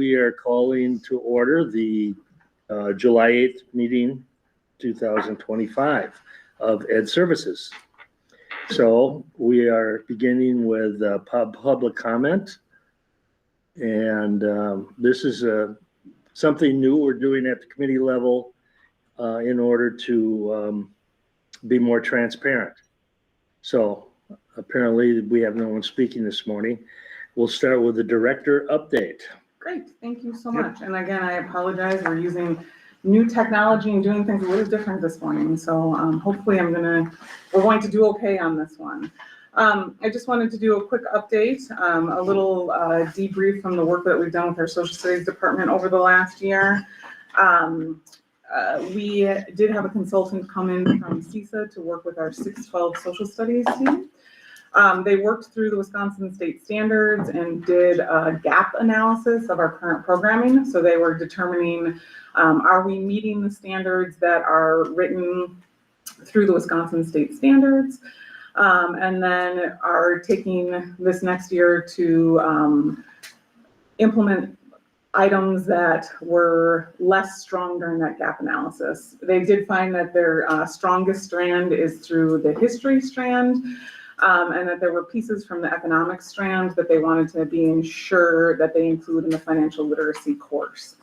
we are calling to order the July 8th meeting, 2025 of Ed Services. So we are beginning with public comment. And this is something new we're doing at the committee level in order to be more transparent. So apparently we have no one speaking this morning. We'll start with the director update. Great, thank you so much. And again, I apologize. We're using new technology and doing things a little different this morning. So hopefully we're going to do okay on this one. I just wanted to do a quick update, a little debrief from the work that we've done with our social studies department over the last year. We did have a consultant come in from CISA to work with our 612 social studies team. They worked through the Wisconsin state standards and did a gap analysis of our current programming. So they were determining, are we meeting the standards that are written through the Wisconsin state standards? And then are taking this next year to implement items that were less strong during that gap analysis. They did find that their strongest strand is through the history strand, and that there were pieces from the economics strand that they wanted to be ensured that they include in the financial literacy course.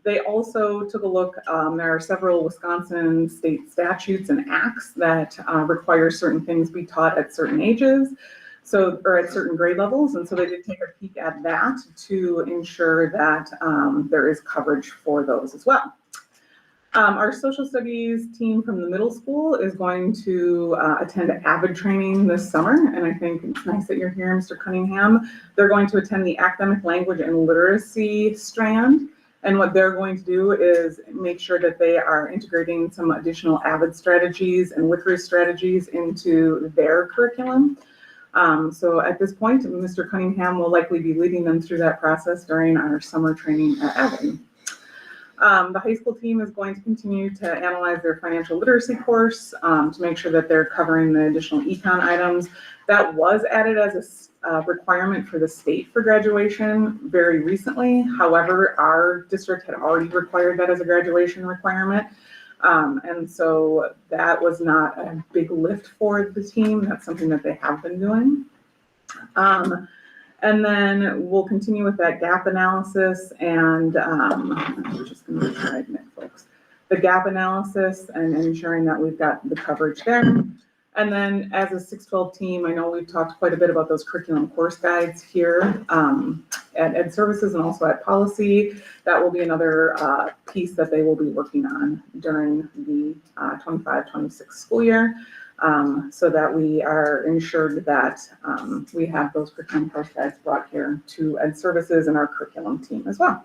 They also took a look, there are several Wisconsin state statutes and acts that require certain things be taught at certain ages, or at certain grade levels, and so they did take a peek at that to ensure that there is coverage for those as well. Our social studies team from the middle school is going to attend AVID training this summer, and I think it's nice that you're here, Mr. Cunningham. They're going to attend the academic language and literacy strand, and what they're going to do is make sure that they are integrating some additional AVID strategies and WICRS strategies into their curriculum. So at this point, Mr. Cunningham will likely be leading them through that process during our summer training at AVID. The high school team is going to continue to analyze their financial literacy course to make sure that they're covering the additional econ items. That was added as a requirement for the state for graduation very recently. However, our district had already required that as a graduation requirement. And so that was not a big lift for the team. That's something that they have been doing. And then we'll continue with that gap analysis, and we're just going to try to admit, folks, the gap analysis and ensuring that we've got the coverage there. And then as a 612 team, I know we've talked quite a bit about those curriculum course guides here at Ed Services and also at Policy. That will be another piece that they will be working on during the 25-26 school year. So that we are ensured that we have those curriculum course guides brought here to Ed Services and our curriculum team as well.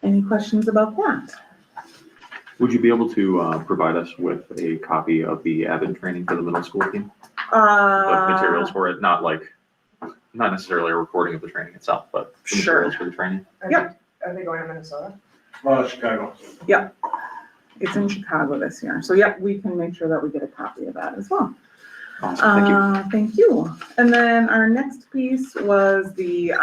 Any questions about that? Would you be able to provide us with a copy of the AVID training for the middle school team? Like materials for it, not necessarily a recording of the training itself, but the materials for the training? Yep. Are they going to Minnesota? Chicago. Yep. It's in Chicago this year. So yep, we can make sure that we get a copy of that as well. Awesome. Thank you. Thank you. And then our next piece was the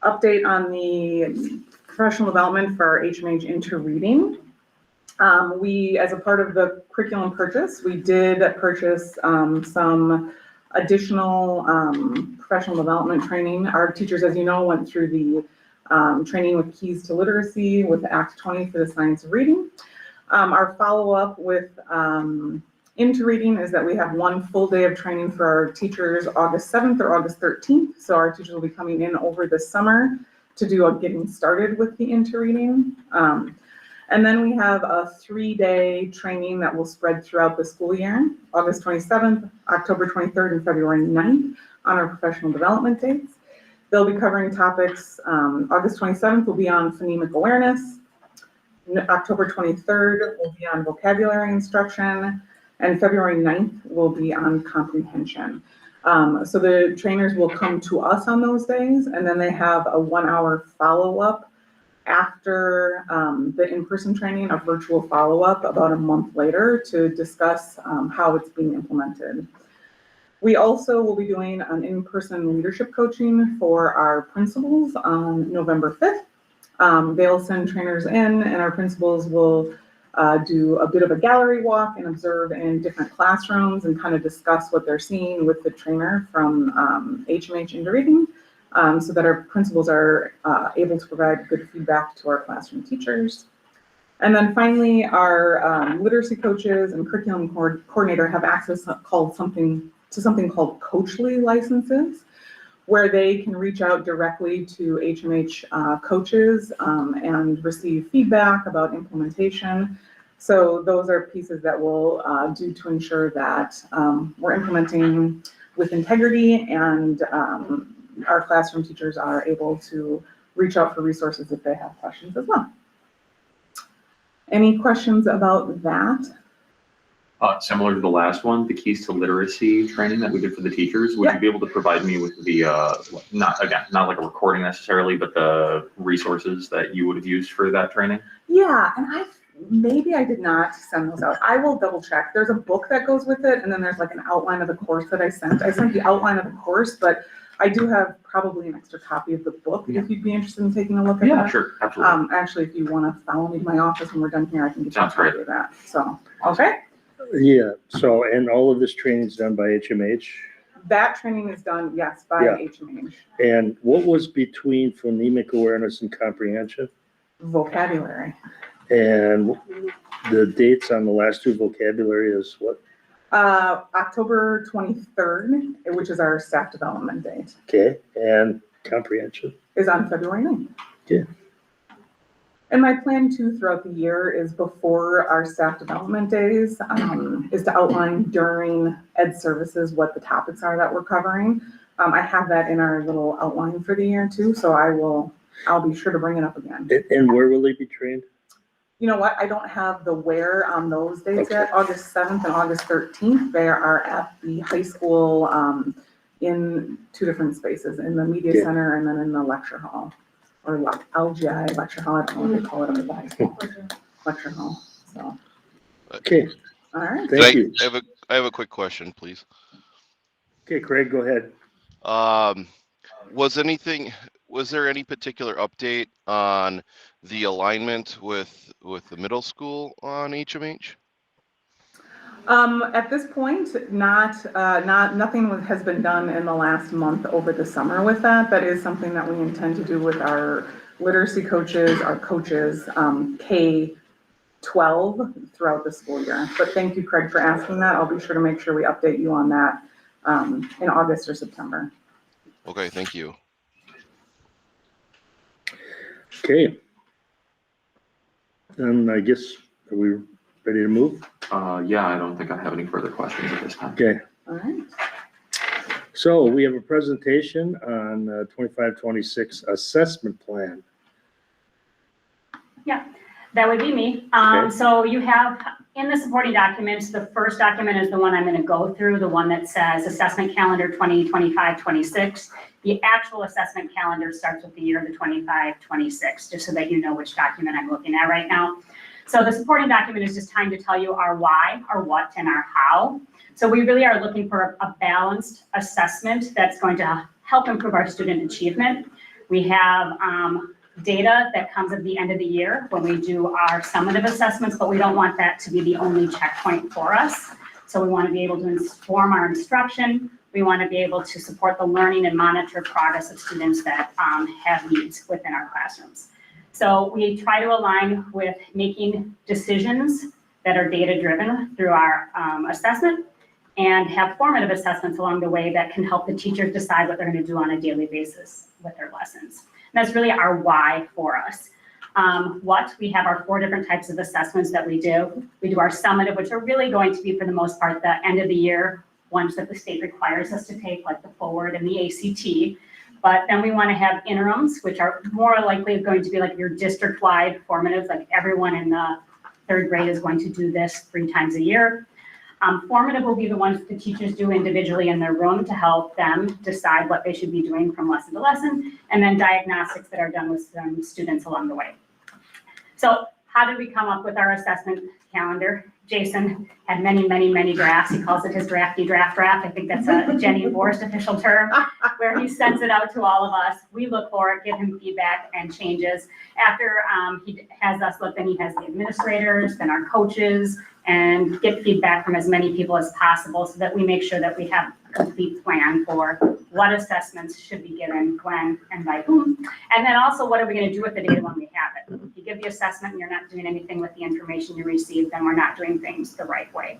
update on the professional development for our HMH Interreading. We, as a part of the curriculum purchase, we did purchase some additional professional development training. Our teachers, as you know, went through the training with Keys to Literacy with Act 20 for the science of reading. Our follow-up with Interreading is that we have one full day of training for our teachers August 7th or August 13th. So our teachers will be coming in over the summer to do a getting started with the Interreading. And then we have a 3-day training that will spread throughout the school year, August 27th, October 23rd, and February 9th on our professional development dates. They'll be covering topics, August 27th will be on phonemic awareness, October 23rd will be on vocabulary instruction, and February 9th will be on comprehension. So the trainers will come to us on those days, and then they have a 1-hour follow-up after the in-person training, a virtual follow-up about a month later to discuss how it's being implemented. We also will be doing an in-person leadership coaching for our principals on November 5th. They'll send trainers in and our principals will do a bit of a gallery walk and observe in different classrooms and kind of discuss what they're seeing with the trainer from HMH into reading, so that our principals are able to provide good feedback to our classroom teachers. And then finally, our literacy coaches and curriculum coordinator have access to something called Coachly licenses, where they can reach out directly to HMH coaches and receive feedback about implementation. So those are pieces that we'll do to ensure that we're implementing with integrity, and our classroom teachers are able to reach out for resources if they have questions as well. Any questions about that? Similar to the last one, the keys to literacy training that we did for the teachers, would you be able to provide me with the, not like a recording necessarily, but the resources that you would have used for that training? Yeah, and maybe I did not send those out. I will double check. There's a book that goes with it, and then there's like an outline of the course that I sent. I sent the outline of the course, but I do have probably an extra copy of the book if you'd be interested in taking a look at that. Yeah, sure, absolutely. Actually, if you want to follow me to my office when we're done here, I can get you a Sounds great. copy of that. So, okay. Yeah, so, and all of this training is done by HMH? That training is done, yes, by Yeah. HMH. And what was between phonemic awareness and comprehension? Vocabulary. And the dates on the last two vocabulary is what? October 23rd, which is our staff development date, Okay, and comprehension? is on February 9th. Yeah. And my plan too throughout the year is before our staff development days, is to outline during Ed Services what the topics are that we're covering. I have that in our little outline for the year too, so I'll be sure to bring it up again. And where will they be trained? You know what, I don't have the where on those dates Okay. yet. August 7th and August 13th, they are at the high school in two different spaces, in the media Yeah. center and then in the lecture hall, or LGI lecture hall, I don't know what they call it at the high school. Lecture hall, so, Okay, all right. thank you. I have a quick question, please. Okay, Craig, go ahead. Was there any particular update on the alignment with the middle school on HMH? At this point, nothing has been done in the last month over the summer with that. That is something that we intend to do with our literacy coaches, our coaches, K-12 throughout the school year. But thank you, Craig, for asking that. I'll be sure to make sure we update you on that in August or September. Okay, thank you. Okay. And I guess, are we ready to move? Yeah, I don't think I have any further questions at this time. Okay, All right. so we have a presentation on 25-26 assessment plan. Yeah, that would be me. Okay. So you have in the supporting documents, the first document is the one I'm going to go through, the one that says assessment calendar 2025-26. The actual assessment calendar starts with the year of the 25-26, just so that you know which document I'm looking at right now. So the supporting document is just trying to tell you our why, our what, and our how. So we really are looking for a balanced assessment that's going to help improve our student achievement. We have data that comes at the end of the year when we do our summative assessments, but we don't want that to be the only checkpoint for us. So we want to be able to inform our instruction. We want to be able to support the learning and monitor progress of students that have needs within our classrooms. So we try to align with making decisions that are data-driven through our assessment, and have formative assessments along the way that can help the teachers decide what they're going to do on a daily basis with their lessons. And that's really our why for us. What, we have our 4 different types of assessments that we do. We do our summative, which are really going to be, for the most part, the end of the year ones that the state requires us to take, like the Forward and the ACT. But then we want to have interims, which are more likely going to be like your district-wide formatives, like everyone in the 3rd grade is going to do this 3 times a year. Formative will be the ones that the teachers do individually in their room to help them decide what they should be doing from lesson to lesson, and then diagnostics that are done with some students along the way. So how did we come up with our assessment calendar? Jason had many, many, many drafts. He calls it his drafty draft. I think that's a Jenny Forrest official term, where he sends it out to all of us. We look for it, give him feedback and changes. After he has us look, then he has the administrators, then our coaches, and get feedback from as many people as possible so that we make sure that we have a complete plan for what assessments should be given, when, and by whom. And then also, what are we going to do with the data when we have it? If you give the assessment and you're not doing anything with the information you receive, then we're not doing things the right way.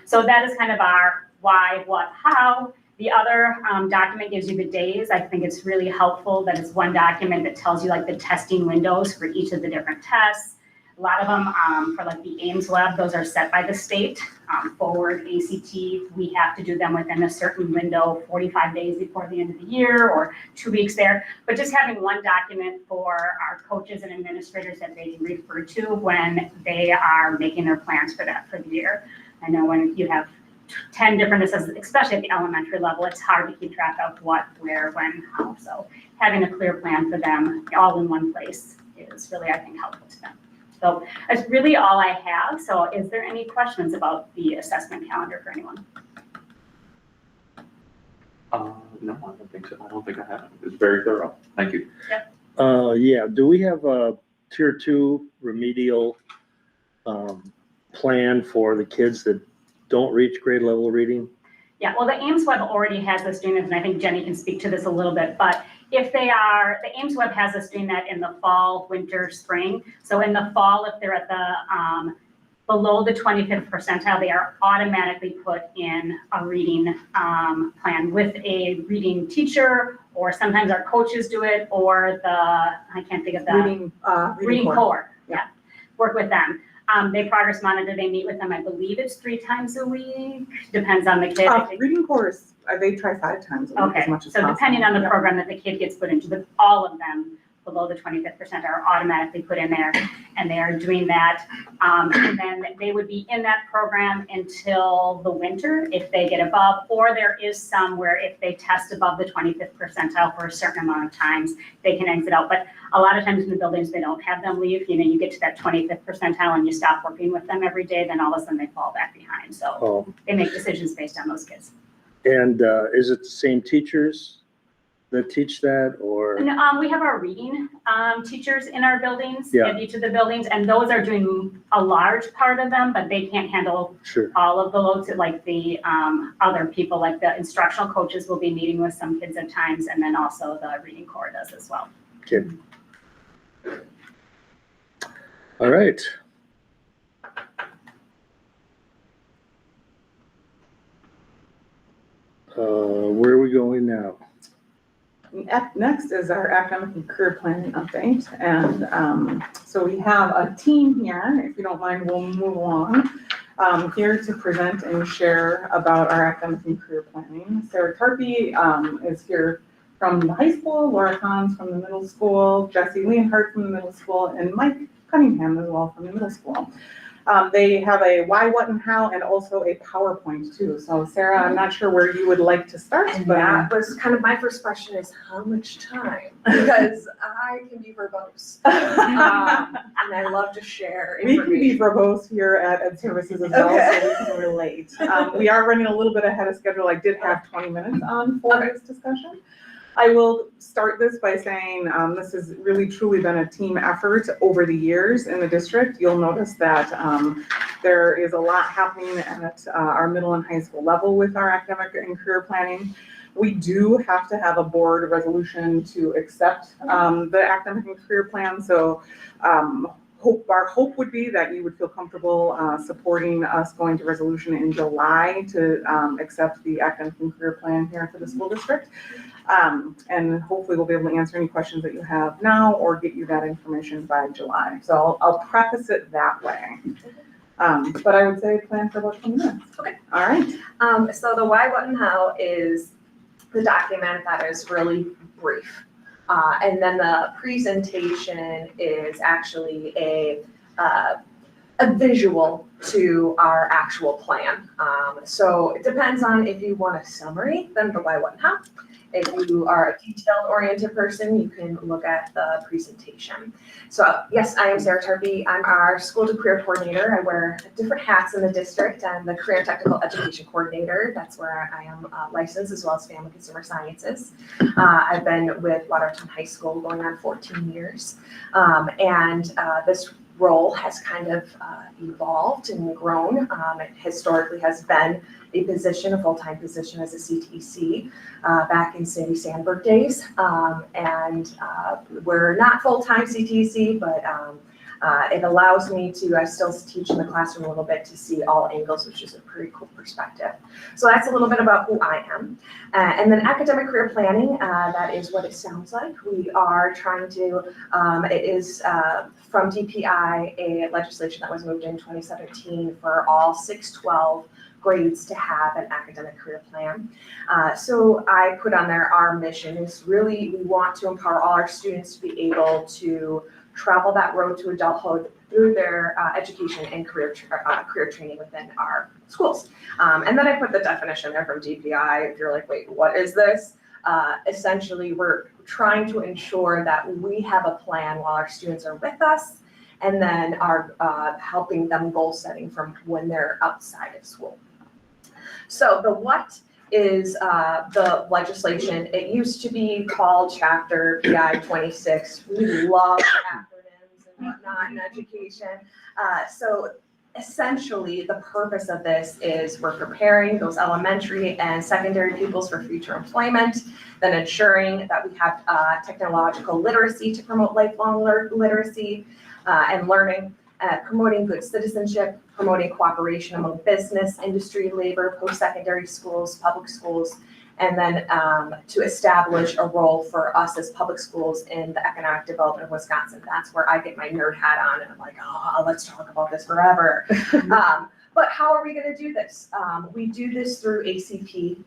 So that is kind of our why, what, how. The other document gives you the days. I think it's really helpful that it's one document that tells you like the testing windows for each of the different tests. A lot of them for like the Ames Web, those are set by the state. Forward, ACT, we have to do them within a certain window, 45 days before the end of the year or 2 weeks there. But just having one document for our coaches and administrators that they can refer to when they are making their plans for that for the year. I know when you have 10 different assessments, especially at the elementary level, it's hard to keep track of what, where, when, how. So having a clear plan for them all in one place is really, I think, helpful to them. So that's really all I have. So is there any questions about the assessment calendar for anyone? No, I don't think so. I don't think I have. It's very thorough. Thank you. Yeah, do we have a tier 2 remedial plan for the kids that don't reach grade level reading? Yeah, well, the Ames Web already has us doing this, and I think Jenny can speak to this a little bit, but if they are, the Ames Web has us doing that in the fall, winter, spring. So in the fall, if they're at the below the 25th percentile, they are automatically put in a reading plan with a reading teacher, or sometimes our coaches do it, or the, I can't think of the reading core. Yeah, work with them. They progress monitor, they meet with them, I believe it's 3 times a week, depends on the kid. Reading course, they try 5 times a week as much as possible. So depending on the program that the kid gets put into, but all of them below the 25th percent are automatically put in there, and they are doing that. And then they would be in that program until the winter if they get above, or there is some where if they test above the 25th percentile for a certain amount of times, they can exit out. But a lot of times in the buildings, they don't have them leave. You know, you get to that 25th percentile and you stop working with them every day, then all of a sudden they fall back behind. So they make decisions based on those kids. And is it the same teachers that teach that, or? And, we have our reading teachers in our buildings, Yeah. in each of the buildings, and those are doing a large part of them, but they can't handle Sure. all of the loads. Like the other people, like the instructional coaches will be meeting with some kids at times, and then also the reading core does as well. Okay. All right. Where are we going now? Next is our academic and career planning update. And so we have a team here. If you don't mind, we'll move along. Here to present and share about our academic and career planning. Sarah Tarpey is here from the high school, Laura Kahns from the middle school, Jesse Leonhardt from the middle school, and Mike Cunningham as well from the middle school. They have a why, what, and how, and also a PowerPoint too. So Sarah, I'm not sure where you would like to start, And but that was kind of my first question is how much time? Because I can be verbose. And I love to share we can be information. verbose here at Ed Services as well, Okay. so we can relate. We are running a little bit ahead of schedule. I did have 20 minutes on for this discussion. I will start this by saying this has really truly been a team effort over the years in the district. You'll notice that there is a lot happening at our middle and high school level with our academic and career planning. We do have to have a board resolution to accept the academic and career plan. So our hope would be that you would feel comfortable supporting us going to resolution in July to accept the academic and career plan here for the school district. And hopefully we'll be able to answer any questions that you have now or get you that information by July. So I'll preface it that way. But I would say plan for about 20 minutes. Okay. All right. So the why, what, and how is the document that is really brief. And then the presentation is actually a visual to our actual plan. So it depends on if you want a summary, then the why, what, and how. If you are a detail-oriented person, you can look at the presentation. So yes, I am Sarah Tarpey. I'm our school to career coordinator. I wear different hats in the district. I'm the career and technical education coordinator. That's where I am licensed, as well as family consumer sciences. I've been with Watertown High School going on 14 years. This role has kind of evolved and grown. It historically has been a position, a full-time position as a CTC back in Cindy Sandberg days. We're not full-time CTC, but it allows me to, I still teach in the classroom a little bit, to see all angles, which is a pretty cool perspective. So that's a little bit about who I am. And then academic career planning, that is what it sounds like. We are trying to, it is from DPI, a legislation that was moved in 2017 for all 6-12 grades to have an academic career plan. So I put on there, our mission is really, we want to empower all our students to be able to travel that road to adulthood through their education and career training within our schools. And then I put the definition there from DPI. If you're like, wait, what is this? Essentially, we're trying to ensure that we have a plan while our students are with us, and then are helping them goal setting from when they're outside of school. So the what is the legislation. It used to be called Chapter PI 26. We love acronyms and whatnot in education. So essentially, the purpose of this is we're preparing those elementary and secondary pupils for future employment, then ensuring that we have technological literacy to promote lifelong literacy and learning, promoting good citizenship, promoting cooperation among business, industry, labor, post-secondary schools, public schools, and then to establish a role for us as public schools in the economic development of Wisconsin. That's where I get my nerd hat on, and I'm like, oh, let's talk about this forever. But how are we going to do this? We do this through ACP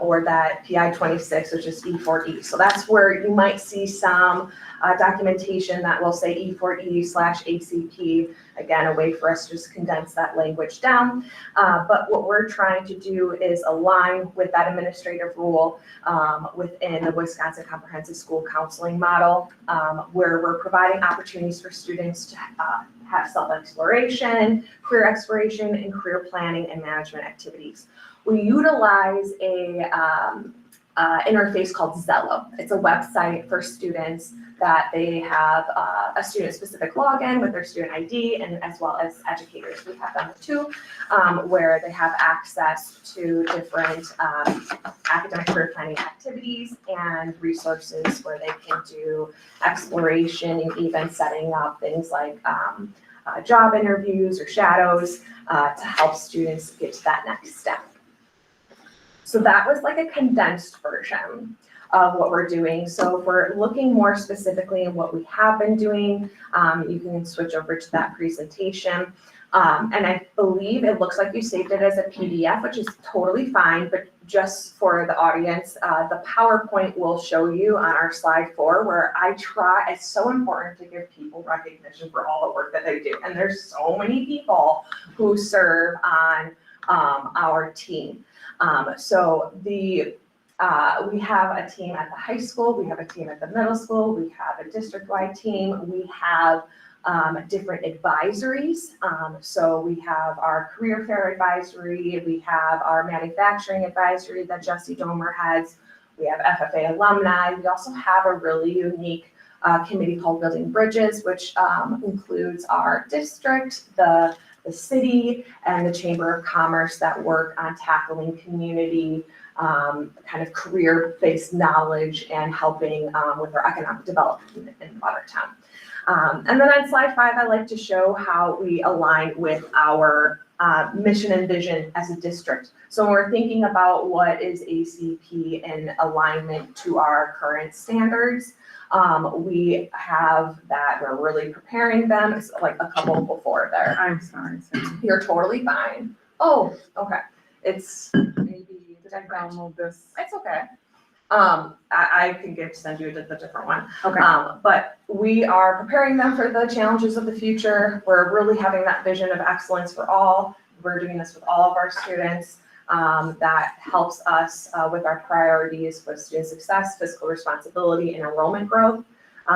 or that PI 26, which is E4E. So that's where you might see some documentation that will say E4E/ACP. Again, a way for us to just condense that language down. But what we're trying to do is align with that administrative rule within the Wisconsin Comprehensive School Counseling Model, where we're providing opportunities for students to have self-exploration, career exploration, and career planning and management activities. We utilize a interface called Zello. It's a website for students that they have a student-specific login with their student ID, and as well as educators. We have them too, where they have access to different academic career planning activities and resources where they can do exploration and even setting up things like job interviews or shadows to help students get to that next step. So that was like a condensed version of what we're doing. So if we're looking more specifically at what we have been doing, you can switch over to that presentation. And I believe it looks like you saved it as a PDF, which is totally fine, but just for the audience, the PowerPoint will show you on our slide 4, where I try, it's so important to give people recognition for all the work that they do. And there's so many people who serve on our team. We have a team at the high school, we have a team at the middle school, we have a district-wide team, we have different advisories. So we have our career fair advisory, we have our manufacturing advisory that Jesse Domer heads, we have FFA alumni, we also have a really unique committee called Building Bridges, which includes our district, the city, and the Chamber of Commerce that work on tackling community kind of career-based knowledge and helping with our economic development in Watertown. And then on slide 5, I like to show how we align with our mission and vision as a district. So when we're thinking about what is ACP in alignment to our current standards, we have that, we're really preparing them. It's like a couple before there. I'm sorry. You're totally fine. Oh, okay. It's maybe Did I download this? it's okay. I can send you the different one. Okay. But we are preparing them for the challenges of the future. We're really having that vision of excellence for all. We're doing this with all of our students. that helps us with our priorities with student success, fiscal responsibility, and enrollment growth.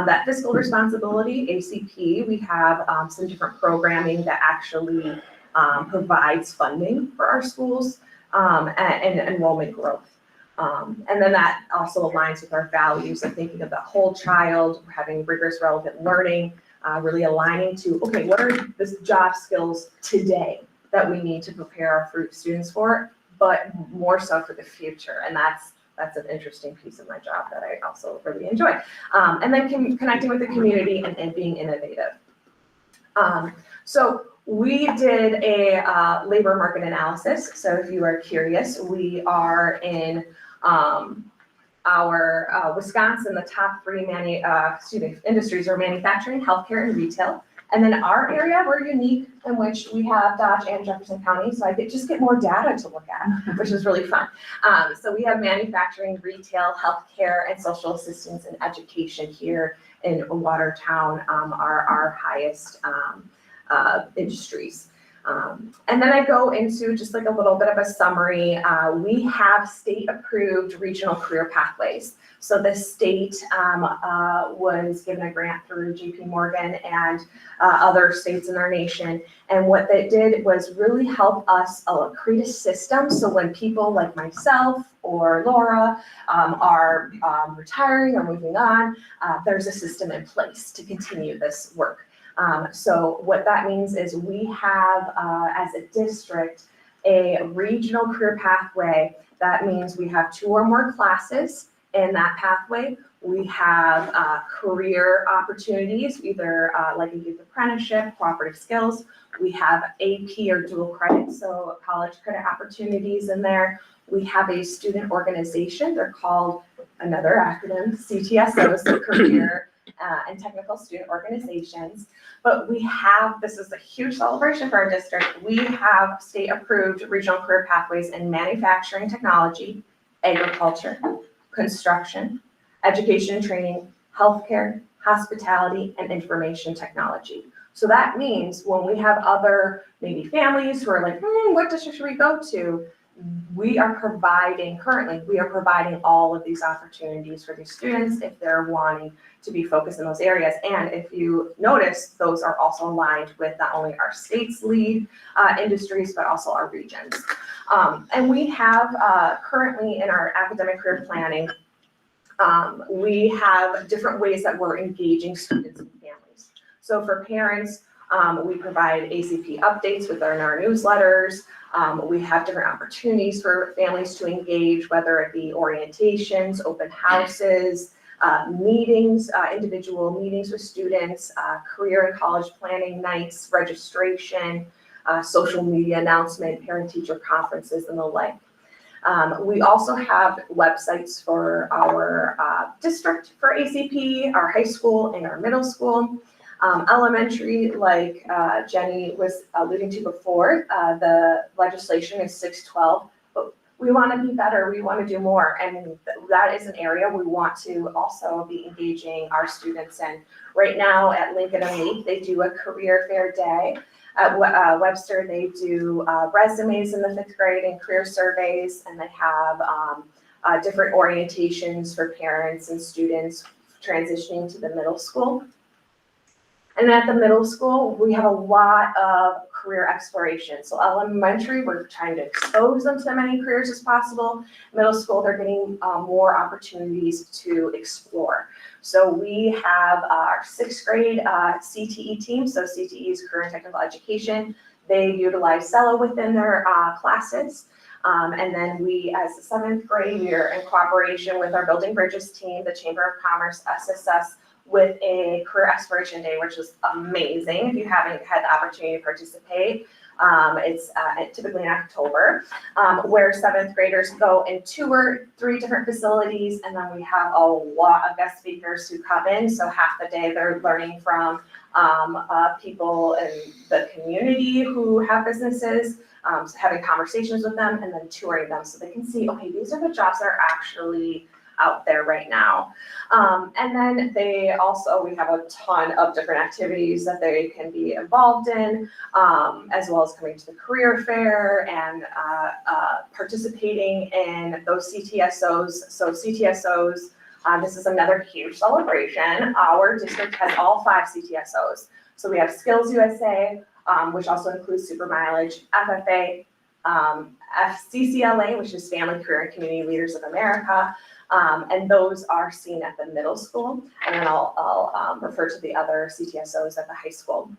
That fiscal responsibility, ACP, we have some different programming that actually provides funding for our schools and enrollment growth. And then that also aligns with our values of thinking of the whole child, having rigorous relevant learning, really aligning to, okay, what are the job skills today that we need to prepare our students for, but more so for the future. And that's an interesting piece of my job that I also really enjoy. And then connecting with the community and being innovative. So we did a labor market analysis. So if you are curious, we are in our Wisconsin, the top three industries are manufacturing, healthcare, and retail. And then our area, we're unique in which we have Dodge and Jefferson County, so I just get more data to look at, which is really fun. So we have manufacturing, retail, healthcare, and social assistance and education here in Watertown are our highest industries. And then I go into just like a little bit of a summary. We have state-approved regional career pathways. So the state was given a grant through JP Morgan and other states in our nation. And what that did was really help us create a system. So when people like myself or Laura are retiring or moving on, there's a system in place to continue this work. So what that means is we have, as a district, a regional career pathway. That means we have 2 or more classes in that pathway. We have career opportunities, either like a youth apprenticeship, cooperative skills. We have AP or dual credit, so college credit opportunities in there. We have a student organization. They're called, another acronym, CTSO, so Career and Technical Student Organizations. But we have, this is a huge celebration for our district, we have state-approved regional career pathways in manufacturing technology, agriculture, construction, education and training, healthcare, hospitality, and information technology. So that means when we have other maybe families who are like, what district should we go to? We are providing all of these opportunities for these students if they're wanting to be focused in those areas. And if you notice, those are also aligned with not only our state's lead industries, but also our regions. And we have currently in our academic career planning, we have different ways that we're engaging students and families. So for parents, we provide ACP updates within our newsletters. We have different opportunities for families to engage, whether it be orientations, open houses, meetings, individual meetings with students, career and college planning nights, registration, social media announcement, parent-teacher conferences, and the like. We also have websites for our district for ACP, our high school, and our middle school. Elementary, like Jenny was alluding to before, the legislation is 612, but we want to be better, we want to do more, and that is an area we want to also be engaging our students in. Right now at Lincoln and Leek, they do a career fair day. At Webster, they do resumes in the 5th grade and career surveys, and they have different orientations for parents and students transitioning to the middle school. And at the middle school, we have a lot of career exploration. So elementary, we're trying to expose them to as many careers as possible. Middle school, they're getting more opportunities to explore. So we have our 6th grade CTE team. So CTE is Career and Technical Education. They utilize Cello within their classes. And then we, as the 7th grade, we are in cooperation with our Building Bridges team, the Chamber of Commerce, SSS, with a career exploration day, which was amazing. If you haven't had the opportunity to participate, it's typically in October, where 7th graders go and tour 3 different facilities, and then we have a lot of guest speakers who come in. So half the day they're learning from people in the community who have businesses, having conversations with them, and then touring them so they can see, okay, these are the jobs that are actually out there right now. And then we have a ton of different activities that they can be involved in, as well as coming to the career fair and participating in those CTSOs. So CTSOs, this is another huge celebration. Our district has all 5 CTSOs. So we have Skills USA, which also includes super mileage, FFA, FCCLA, which is Family, Career, and Community Leaders of America. And those are seen at the middle school. And then I'll refer to the other CTSOs at the high school.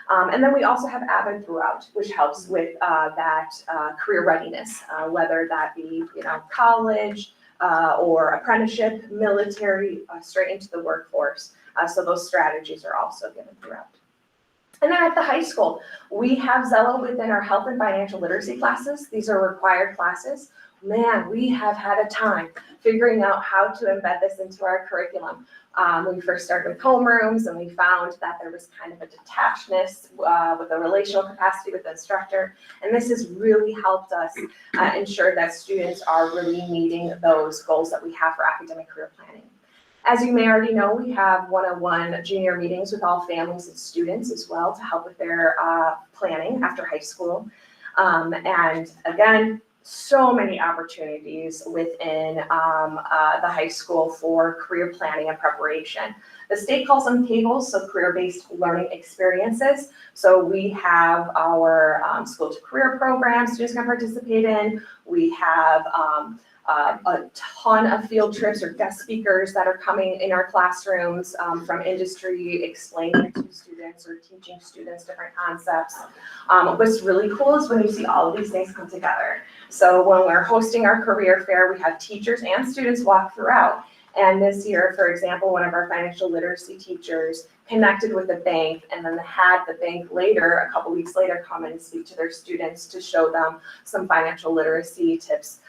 And then we also have AVID throughout, which helps with that career readiness, whether that be, college or apprenticeship, military, straight into the workforce. So those strategies are also given throughout. And then at the high school, we have Zello within our health and financial literacy classes. These are required classes. Man, we have had a time figuring out how to embed this into our curriculum. When we first started with homerooms, and we found that there was kind of a detachedness with a relational capacity with the instructor. And this has really helped us ensure that students are really meeting those goals that we have for academic career planning. As you may already know, we have one-on-one junior meetings with all families and students as well to help with their planning after high school. And again, so many opportunities within the high school for career planning and preparation. The state calls them tables, so career-based learning experiences. So we have our school to career program students can participate in. We have a ton of field trips or guest speakers that are coming in our classrooms from industry, explaining to students or teaching students different concepts. What's really cool is when you see all of these things come together. So when we're hosting our career fair, we have teachers and students walk throughout. And this year, for example, one of our financial literacy teachers connected with the bank and then had the bank later, a couple weeks later, come and speak to their students to show them some financial literacy tips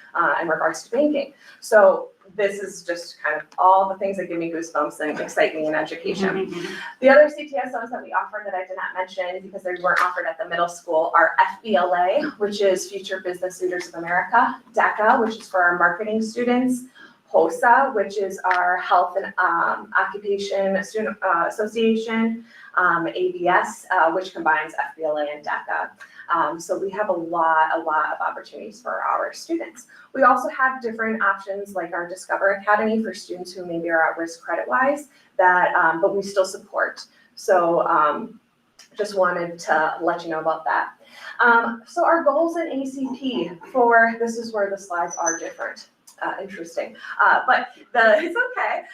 in regards to banking. So this is just kind of all the things that give me goosebumps and excite me in education. The other CTSOs that we offer that I did not mention because they weren't offered at the middle school are FBLA, which is Future Business Leaders of America, DECA, which is for our marketing students, HOSA, which is our Health and Occupation Student Association, ABS, which combines FBLA and DECA. So we have a lot of opportunities for our students. We also have different options like our Discover Academy for students who maybe are at risk credit-wise, but we still support. So just wanted to let you know about that. So our goals in ACP this is where the slides are different. Interesting, but it's okay.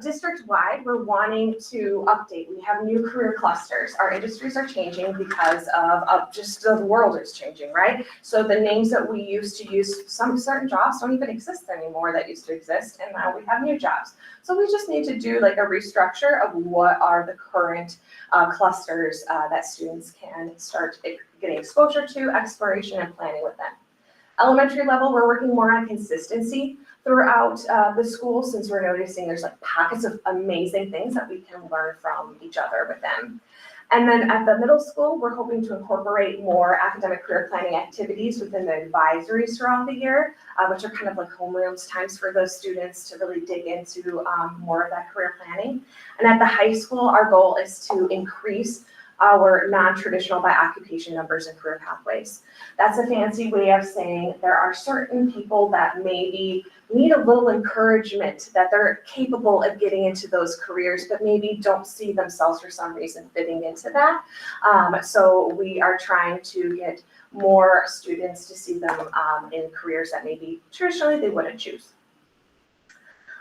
District-wide, we're wanting to update. We have new career clusters. Our industries are changing because of just the world is changing, right? So the names that we used to use, some certain jobs don't even exist anymore that used to exist, and now we have new jobs. So we just need to do like a restructure of what are the current clusters that students can start getting exposure to, exploration, and planning with them. Elementary level, we're working more on consistency throughout the school since we're noticing there's like pockets of amazing things that we can learn from each other with them. And then at the middle school, we're hoping to incorporate more academic career planning activities within the advisories throughout the year, which are kind of like homerooms times for those students to really dig into more of that career planning. And at the high school, our goal is to increase our non-traditional by occupation numbers and career pathways. That's a fancy way of saying there are certain people that maybe need a little encouragement that they're capable of getting into those careers, but maybe don't see themselves for some reason fitting into that. So we are trying to get more students to see them in careers that maybe traditionally they wouldn't choose.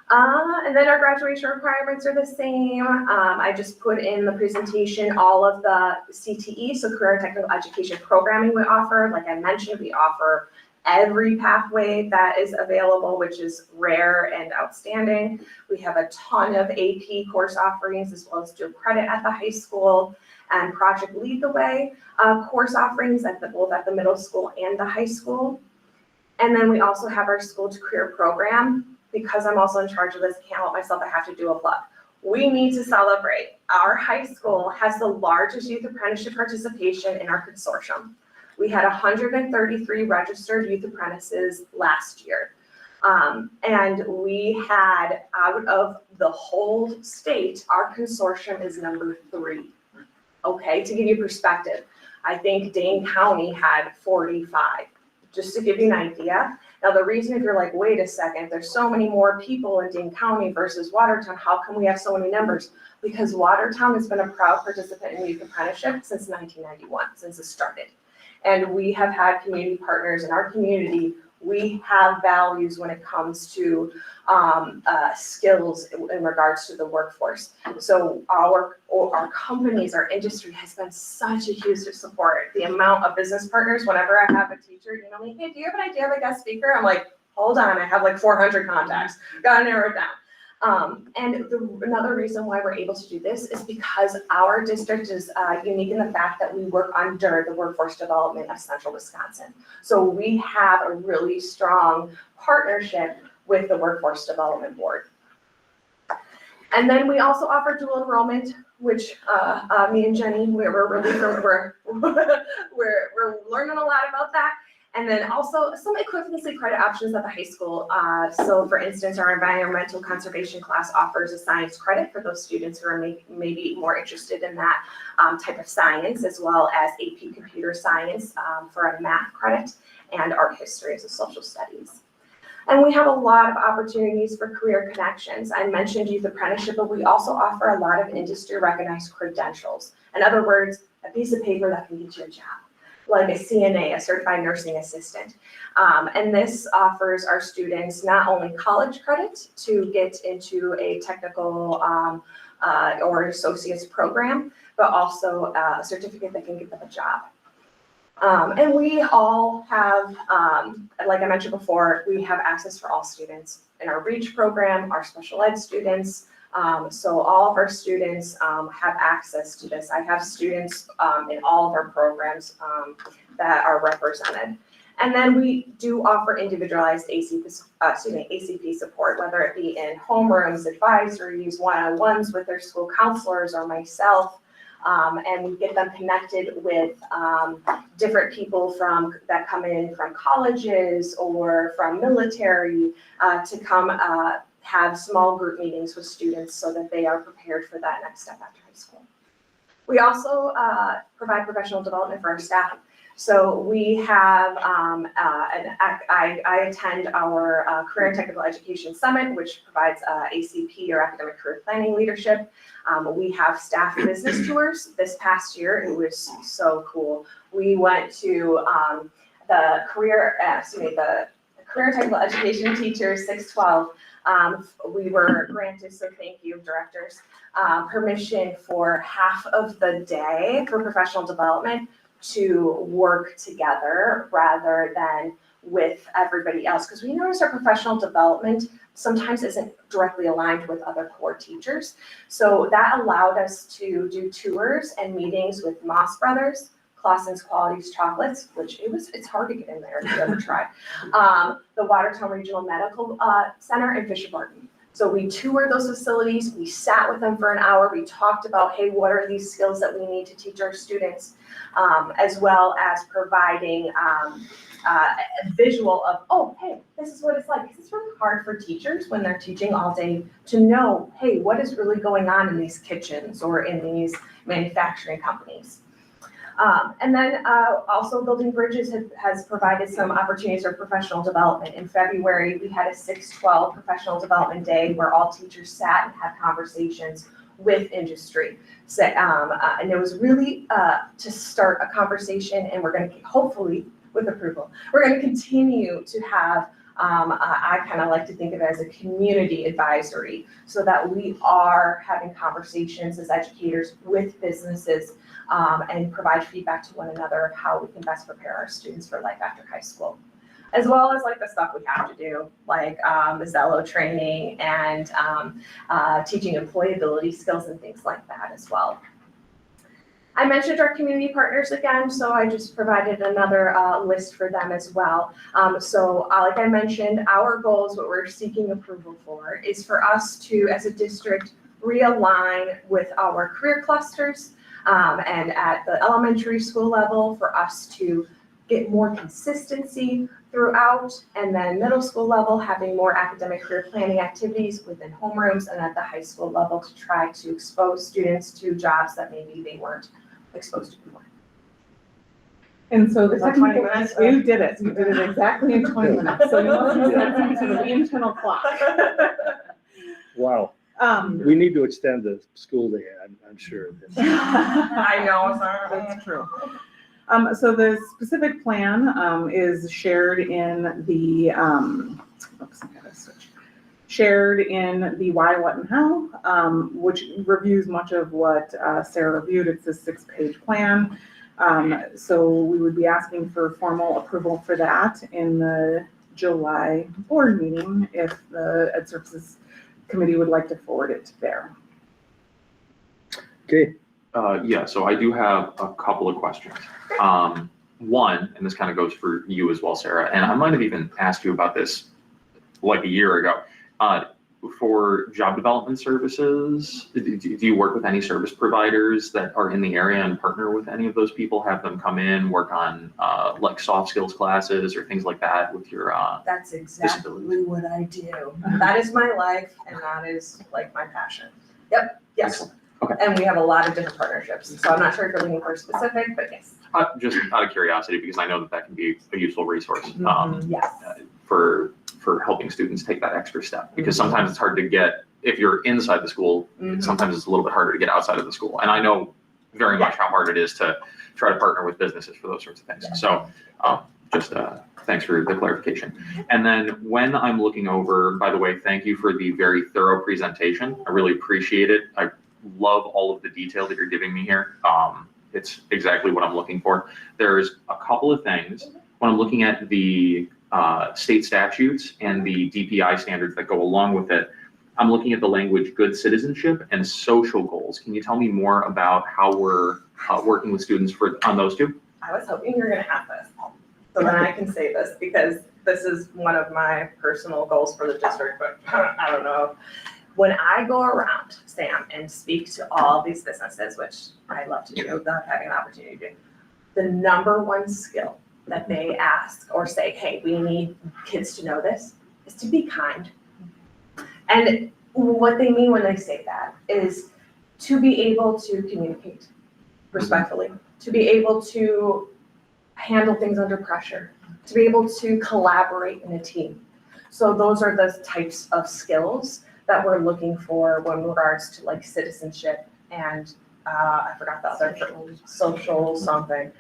And then our graduation requirements are the same. I just put in the presentation all of the CTE, so career and technical education programming we offer. Like I mentioned, we offer every pathway that is available, which is rare and outstanding. We have a ton of AP course offerings as well as dual credit at the high school and Project Lead the Way course offerings both at the middle school and the high school. And then we also have our school to career program. Because I'm also in charge of this, I can't help myself, I have to do a plug. We need to celebrate. Our high school has the largest youth apprenticeship participation in our consortium. We had 133 registered youth apprentices last year. And we had, out of the whole state, our consortium is number 3. Okay, to give you perspective, I think Dane County had 45, just to give you an idea. Now, the reason, if you're like, wait a second, there's so many more people in Dane County versus Watertown, how come we have so many numbers? Because Watertown has been a proud participant in youth apprenticeship since 1991, since it started. And we have had community partners in our community. We have values when it comes to skills in regards to the workforce. So our companies, our industry has been such a huge support. The amount of business partners, whenever I have a teacher email me, hey, do you have an idea of a guest speaker? I'm like, hold on, I have like 400 contacts, gotta narrow it down. Another reason why we're able to do this is because our district is unique in the fact that we work under the Workforce Development of Central Wisconsin. So we have a really strong partnership with the Workforce Development Board. And then we also offer dual enrollment, which me and Jenny, we're really we're learning a lot about that. And then also some equivalency credit options at the high school. So for instance, our environmental conservation class offers a science credit for those students who are maybe more interested in that type of science, as well as AP computer science for a math credit, and art history as a social studies. And we have a lot of opportunities for career connections. I mentioned youth apprenticeship, but we also offer a lot of industry recognized credentials. In other words, a piece of paper that can get you a job, like a CNA, a certified nursing assistant. And this offers our students not only college credit to get into a technical or associate's program, but also a certificate that can give them a job. And we all have, like I mentioned before, we have access for all students in our REACH program, our special ed students. So all of our students have access to this. I have students in all of our programs that are represented. And then we do offer individualized ACP support, whether it be in homerooms, advisories, one-on-ones with their school counselors or myself. And we get them connected with different people that come in from colleges or from military to come have small group meetings with students so that they are prepared for that next step after high school. We also provide professional development for our staff. So we have, I attend our Career and Technical Education Summit, which provides ACP or Academic Career Planning Leadership. We have staff business tours. This past year, it was so cool. We went to the Career and Technical Education Teachers 612. We were granted, so thank you, directors, permission for half of the day for professional development to work together rather than with everybody else. Because we notice our professional development sometimes isn't directly aligned with other core teachers. So that allowed us to do tours and meetings with Moss Brothers, Clausen's Qualities Chocolates, which it's hard to get in there if you ever try. The Watertown Regional Medical Center and Fisher Barton. So we toured those facilities, we sat with them for an hour, we talked about, hey, what are these skills that we need to teach our students, as well as providing a visual of, oh, hey, this is what it's like. Because it's really hard for teachers when they're teaching all day to know, hey, what is really going on in these kitchens or in these manufacturing companies. And then also Building Bridges has provided some opportunities for professional development. In February, we had a 612 professional development day where all teachers sat and had conversations with industry. So, and it was really to start a conversation, and we're going to hopefully, with approval, we're going to continue to have, I kind of like to think of it as a community advisory, so that we are having conversations as educators with businesses and provide feedback to one another of how we can best prepare our students for life after high school. As well as like the stuff we have to do, like the Zello training and teaching employability skills and things like that as well. I mentioned our community partners again, so I just provided another list for them as well. So like I mentioned, our goals, what we're seeking approval for, is for us to, as a district, realign with our career clusters and at the elementary school level for us to get more consistency throughout, and then middle school level, having more academic career planning activities within homerooms, and at the high school level to try to expose students to jobs that maybe they weren't exposed to before. And so the Is that technical, 20 minutes? you did it exactly in 20 minutes, so you must have set some sort of internal clock. Wow, we need to extend the school day, I'm sure. I know, sorry. That's true. So the specific plan, is shared in the, oops, I gotta switch. Shared in the why, what, and how, which reviews much of what, Sarah reviewed. It's a 6-page plan. So we would be asking for formal approval for that in the July board meeting if the Ed Services Committee would like to forward it there. Okay, Yeah, so I do have a couple of questions. One, and this kind of goes for you as well, Sarah, and I might have even asked you about this like a year ago. For job development services, do you work with any service providers that are in the area and partner with any of those people? Have them come in, work on like soft skills classes or things like that with your That's exactly what I do. That is my life, and that is like my passion. Yep, yes. Excellent. Okay. And we have a lot of different partnerships, so I'm not sure if you're looking for specific, but yes. just out of curiosity, because I know that that can be a useful resource Yes. for helping students take that extra step, because sometimes it's hard to get, if you're inside the school, sometimes it's a little bit harder to get outside of the school. And I know very much how hard it is to try to partner with businesses for those sorts of things. So just thanks for the clarification. And then when I'm looking over, by the way, thank you for the very thorough presentation. I really appreciate it. I love all of the detail that you're giving me here. It's exactly what I'm looking for. There's a couple of things when I'm looking at the state statutes and the DPI standards that go along with it. I'm looking at the language good citizenship and social goals. Can you tell me more about how we're working with students on those two? I was hoping you were gonna have this, so then I can say this, because this is one of my personal goals for the district, but I don't know. When I go around, Sam, and speak to all these businesses, which I love to do, love having an opportunity to do, the number one skill that they ask or say, hey, we need kids to know this, is to be kind. And what they mean when they say that is to be able to communicate respectfully, to be able to handle things under pressure, to be able to collaborate in a team. So those are the types of skills that we're looking for when regards to like citizenship and I forgot the other, social something.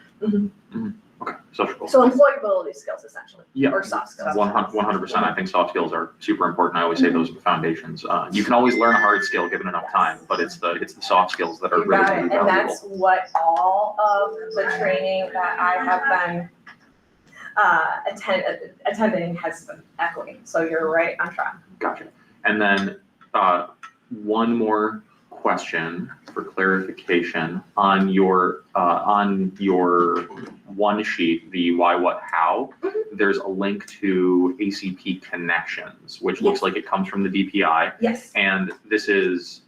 Okay, social goals. So employability skills essentially, Yeah. or soft skills. 100%. I think soft skills are super important. I always say those are the foundations. You can always learn a hard skill given enough time, but it's the soft skills that are You really, got really it, and valuable. that's what all of the training that I have been attending has been echoing, so you're right on track. Gotcha. And then one more question for clarification on your one sheet, the why, what, how. There's a link to ACP Connections, which looks like it comes from the DPI. Yes. And this is,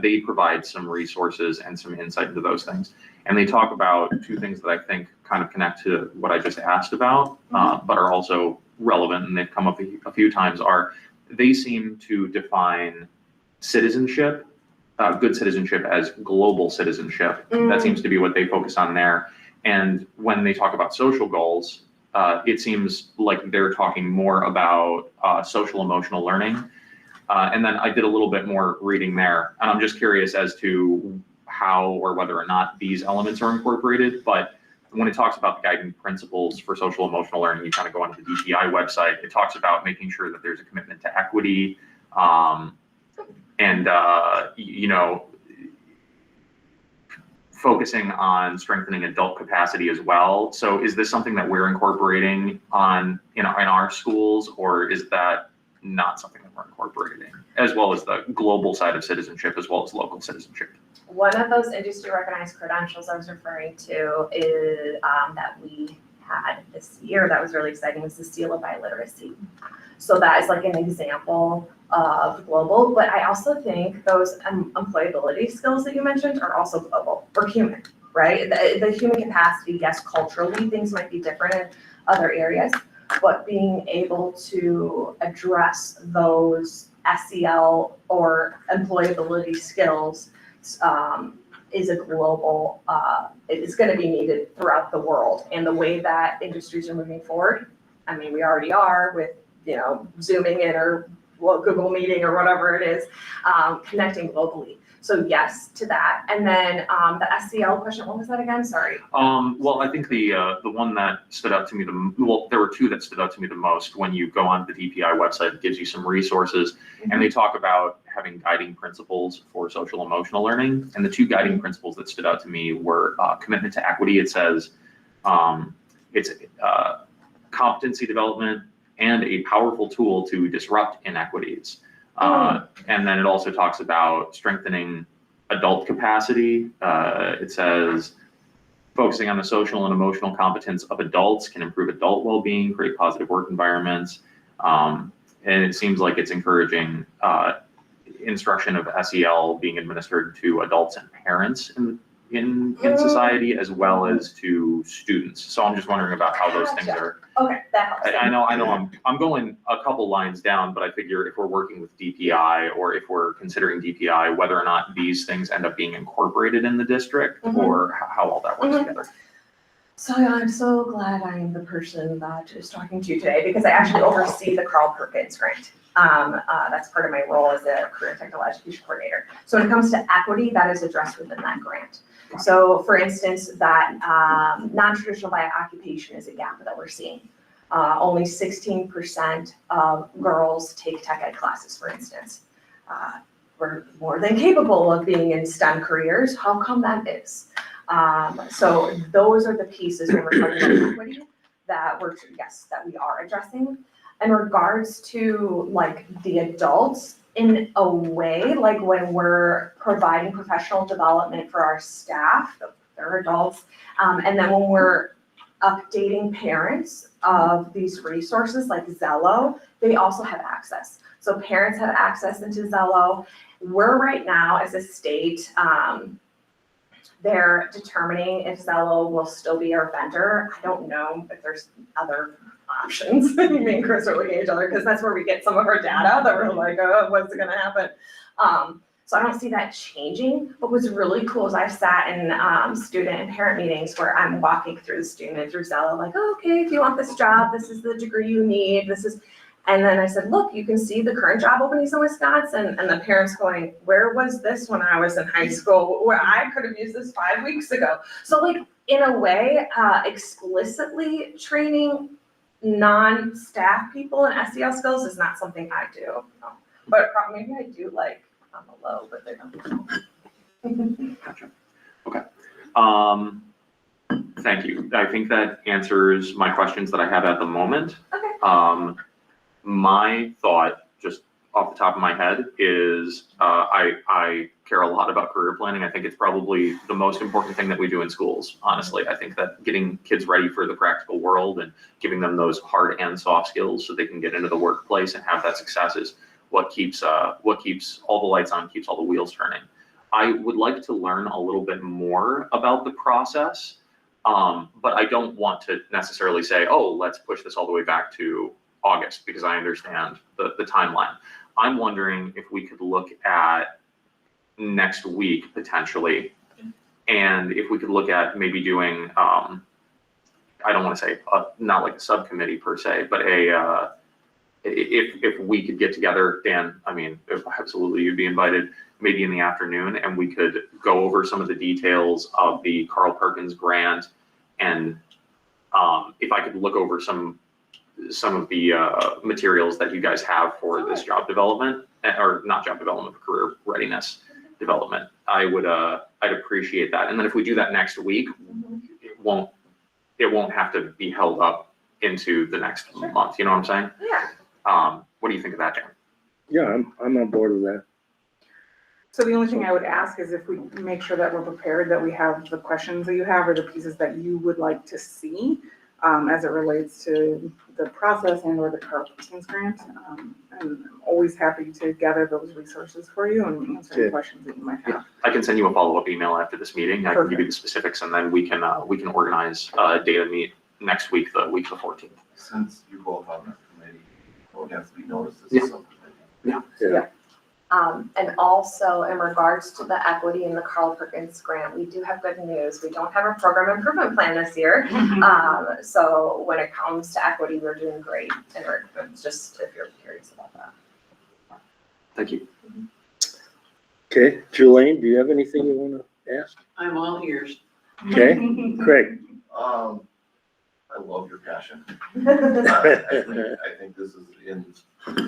they provide some resources and some insight into those things. And they talk about two things that I think kind of connect to what I just asked about, but are also relevant, and they've come up a few times, are they seem to define citizenship, good citizenship, as global citizenship. That seems to be what they focus on there. And when they talk about social goals, it seems like they're talking more about social emotional learning. And then I did a little bit more reading there, and I'm just curious as to how or whether or not these elements are incorporated. But when it talks about the guiding principles for social emotional learning, you kind of go onto the DPI website. It talks about making sure that there's a commitment to equity, and focusing on strengthening adult capacity as well. So is this something that we're incorporating in our schools, or is that not something that we're incorporating, as well as the global side of citizenship as well as local citizenship? One of those industry recognized credentials I was referring to is that we had this year that was really exciting, was the Seal of Biliteracy. So that is like an example of global, but I also think those employability skills that you mentioned are also global or human, right? The human capacity, yes, culturally things might be different in other areas, but being able to address those SEL or employability skills is a global, it is going to be needed throughout the world. And the way that industries are moving forward, I mean, we already are with, Zooming in or Google Meeting or whatever it is, connecting globally. So yes to that. And then the SEL question, what was that again? Sorry. Well, I think the one that stood out to me there were two that stood out to me the most. When you go onto the DPI website, it gives you some resources, and they talk about having guiding principles for social emotional learning. And the two guiding principles that stood out to me were commitment to equity. It says it's competency development and a powerful tool to disrupt inequities. And then it also talks about strengthening adult capacity. It says focusing on the social and emotional competence of adults can improve adult well-being, create positive work environments. And it seems like it's encouraging instruction of SEL being administered to adults and parents in society, as well as to students. So I'm just wondering about how those things are. Okay, that helps. I know I'm going a couple lines down, but I figure if we're working with DPI or if we're considering DPI, whether or not these things end up being incorporated in the district or how all that works together. So I'm so glad I'm the person that is talking to you today, because I actually oversee the Carl Perkins grant. That's part of my role as a career technical education coordinator. So when it comes to equity, that is addressed within that grant. So for instance, that non-traditional by occupation is a gap that we're seeing. Only 16% of girls take tech ed classes, for instance. We're more than capable of being in STEM careers. How come that is? So those are the pieces when we're talking about equity that we are addressing. In regards to like the adults, in a way, like when we're providing professional development for our staff, they're adults, and then when we're updating parents of these resources like Zello, they also have access. So parents have access into Zello. We're right now as a state, they're determining if Zello will still be our vendor. I don't know if there's other options. Me and Chris are looking at each other because that's where we get some of our data that we're like, oh, what's gonna happen? So I don't see that changing. But what's really cool is I've sat in student and parent meetings where I'm walking through the student through Zello, like, oh, okay, if you want this job, this is the degree you need, and then I said, look, you can see the current job openings in Wisconsin, and the parents going, where was this when I was in high school, where I could have used this 5 weeks ago? So like, in a way, explicitly training non-staff people in SEL skills is not something I do. No. But maybe I do like on the low, but they don't. Gotcha. Okay. Thank you. I think that answers my questions that I have at the moment. Okay. My thought, just off the top of my head, is I care a lot about career planning. I think it's probably the most important thing that we do in schools, honestly. I think that getting kids ready for the practical world and giving them those hard and soft skills so they can get into the workplace and have that success is what keeps all the lights on, keeps all the wheels turning. I would like to learn a little bit more about the process, but I don't want to necessarily say, oh, let's push this all the way back to August, because I understand the timeline. I'm wondering if we could look at next week potentially, and if we could look at maybe doing, I don't want to say not like a subcommittee per se, but if we could get together, Dan, I mean, absolutely, you'd be invited maybe in the afternoon, and we could go over some of the details of the Carl Perkins grant, and if I could look over some of the materials that you guys have for this job development, or not job development, but career readiness development, I'd appreciate that. And then if we do that next week, it won't have to be held up into the next month. You know what I'm saying? Yeah. What do you think of that, Dan? Yeah, I'm on board with that. So the only thing I would ask is if we make sure that we're prepared, that we have the questions that you have or the pieces that you would like to see as it relates to the process and or the Carl Perkins grant. And I'm always happy to gather those resources for you and answer any questions that you might have. I can send you a follow-up email after this meeting. I can give you the specifics, and then we can organize a data meet next week, the week of the 14th. Since you both on the committee, it would have to be noticed as Yeah. a subcommittee. And also in regards to the equity in the Carl Perkins grant, we do have good news. We don't have a program improvement plan this year. So when it comes to equity, we're doing great. And we're just, if you're curious about that. Thank you. Okay, Jelaine, do you have anything you want to ask? I'm all ears. Okay, Craig. I love your passion. I think this is in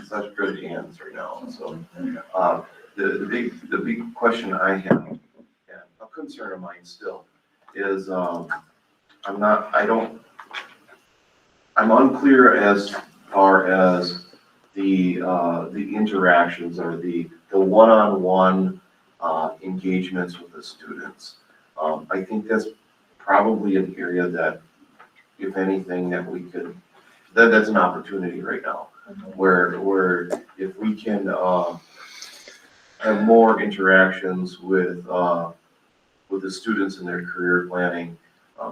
such good hands right now, so. The big question I have, and a concern of mine still, is, I'm unclear as far as the interactions or the one-on-one, engagements with the students. I think that's probably an area that, if anything, that we could, that's an opportunity right now, where if we can, have more interactions with the students in their career planning,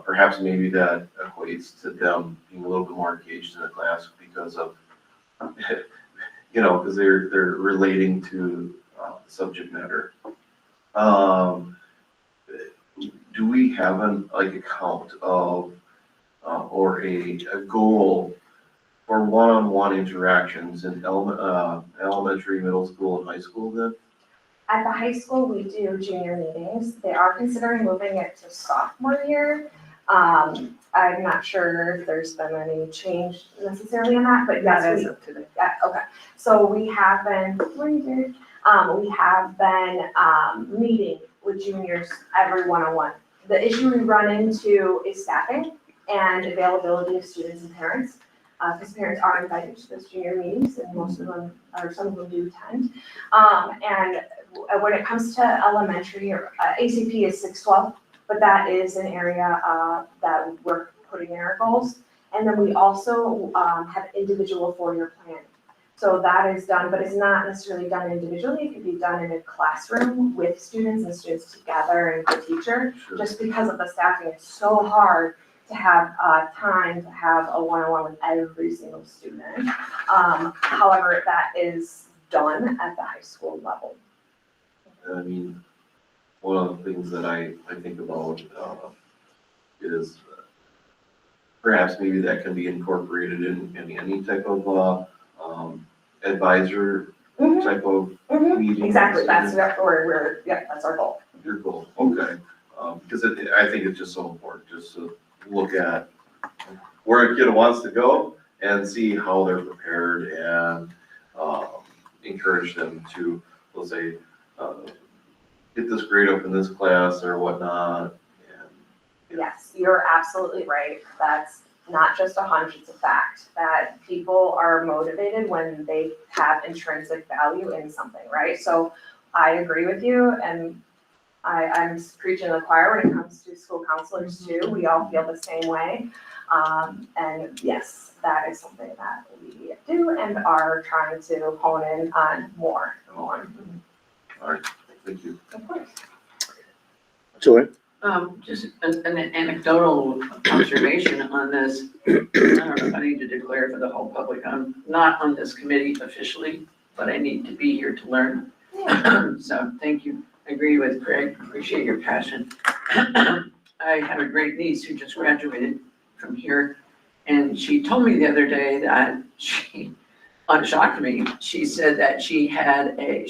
perhaps maybe that equates to them being a little bit more engaged in the class because of, because they're relating to the subject matter. Do we have a count of, or a goal for one-on-one interactions in elementary, middle school, and high school then? At the high school, we do junior meetings. They are considering moving it to sophomore year. I'm not sure if there's been any change necessarily in that, but yes, That is up to them. yeah, okay. So we have been, meeting with juniors every one-on-one. The issue we run into is staffing and availability of students and parents. Because parents are invited to those junior meetings and most of them, or some of them do attend. And when it comes to elementary, or ACP is 612, but that is an area that we're putting in our goals. And then we also have individual four-year planning. So that is done, but it's not necessarily done individually. It could be done in a classroom with students and students together and the teacher. Sure. Just because of the staffing, it's so hard to have time to have a one-on-one with every single student. However, that is done at the high school level. I mean, one of the things that I think about is perhaps maybe that can be incorporated in any type of advisor type of meeting. Exactly, that's where we're, yeah, that's our goal. Your goal, okay. Because I think it's just so important just to look at where a kid wants to go and see how they're prepared and encourage them to, let's say, get this grade up in this class or whatnot. And Yes, you're absolutely right. That's not just a hunch, it's a fact that people are motivated when they have intrinsic value in something, right? So I agree with you, and I'm preaching to the choir when it comes to school counselors too. We all feel the same way. And yes, that is something that we do and are trying to hone in on more and more. All right, thank you. Of course. Joy? Just an anecdotal observation on this. I don't know if I need to declare for the whole public, I'm not on this committee officially, but I need to be here to learn. So thank you. I agree with Craig, appreciate your passion. I have a great niece who just graduated from here, and she told me the other day that she, shocked me, she said that she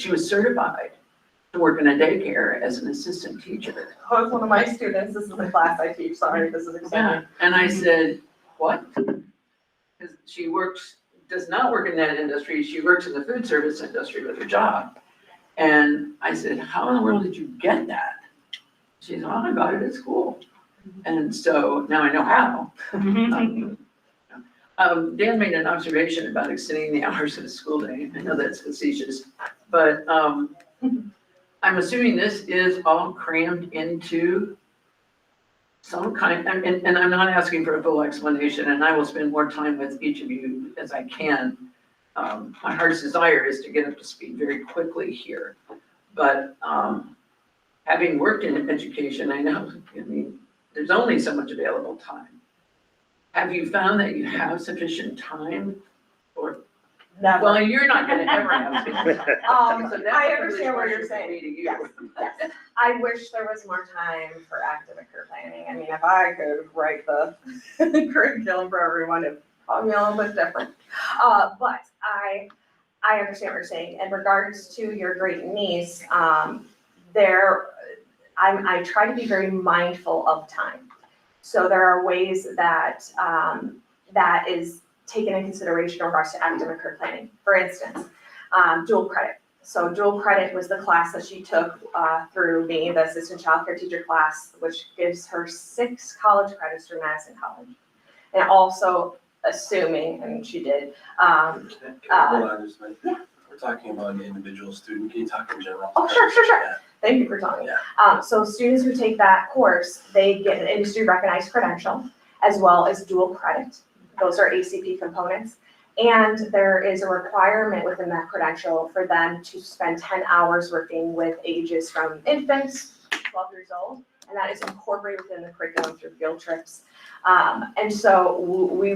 was certified to work in a daycare as an assistant teacher. Oh, it's one of my students. This is the class I teach. Sorry, this is exciting. And I said, what? Because she does not work in that industry, she works in the food service industry with her job. And I said, how in the world did you get that? She said, I got it at school. And so now I know how. Dan made an observation about extending the hours of the school day. I know that's facetious, but I'm assuming this is all crammed into some kind, and I'm not asking for a full explanation, and I will spend more time with each of you as I can. My heart's desire is to get up to speed very quickly here, but having worked in education, I know, there's only so much available time. Have you found that you have sufficient time? Or, Never. well, you're not gonna ever have sufficient time. So that's I a understand what privilege you're question for saying. me to you. Yes. I wish there was more time for academic career planning. I mean, if I could write the curriculum for everyone, it'd probably be a little bit different. But I understand what you're saying. In regards to your great niece, I try to be very mindful of time. So there are ways that, that is taken into consideration in regards to academic career planning. For instance, dual credit. So dual credit was the class that she took through me, the assistant childcare teacher class, which gives her 6 college credits through Madison College. And also assuming, and she did, Hold on just a minute. We're talking about an individual student. Can you talk in general? Oh, sure. Yeah. Thank you for telling me. Yeah. So students who take that course, they get an industry recognized credential as well as dual credit. Those are ACP components. And there is a requirement within that credential for them to spend 10 hours working with ages from infants, 12 years old, and that is incorporated within the curriculum through field trips. And so we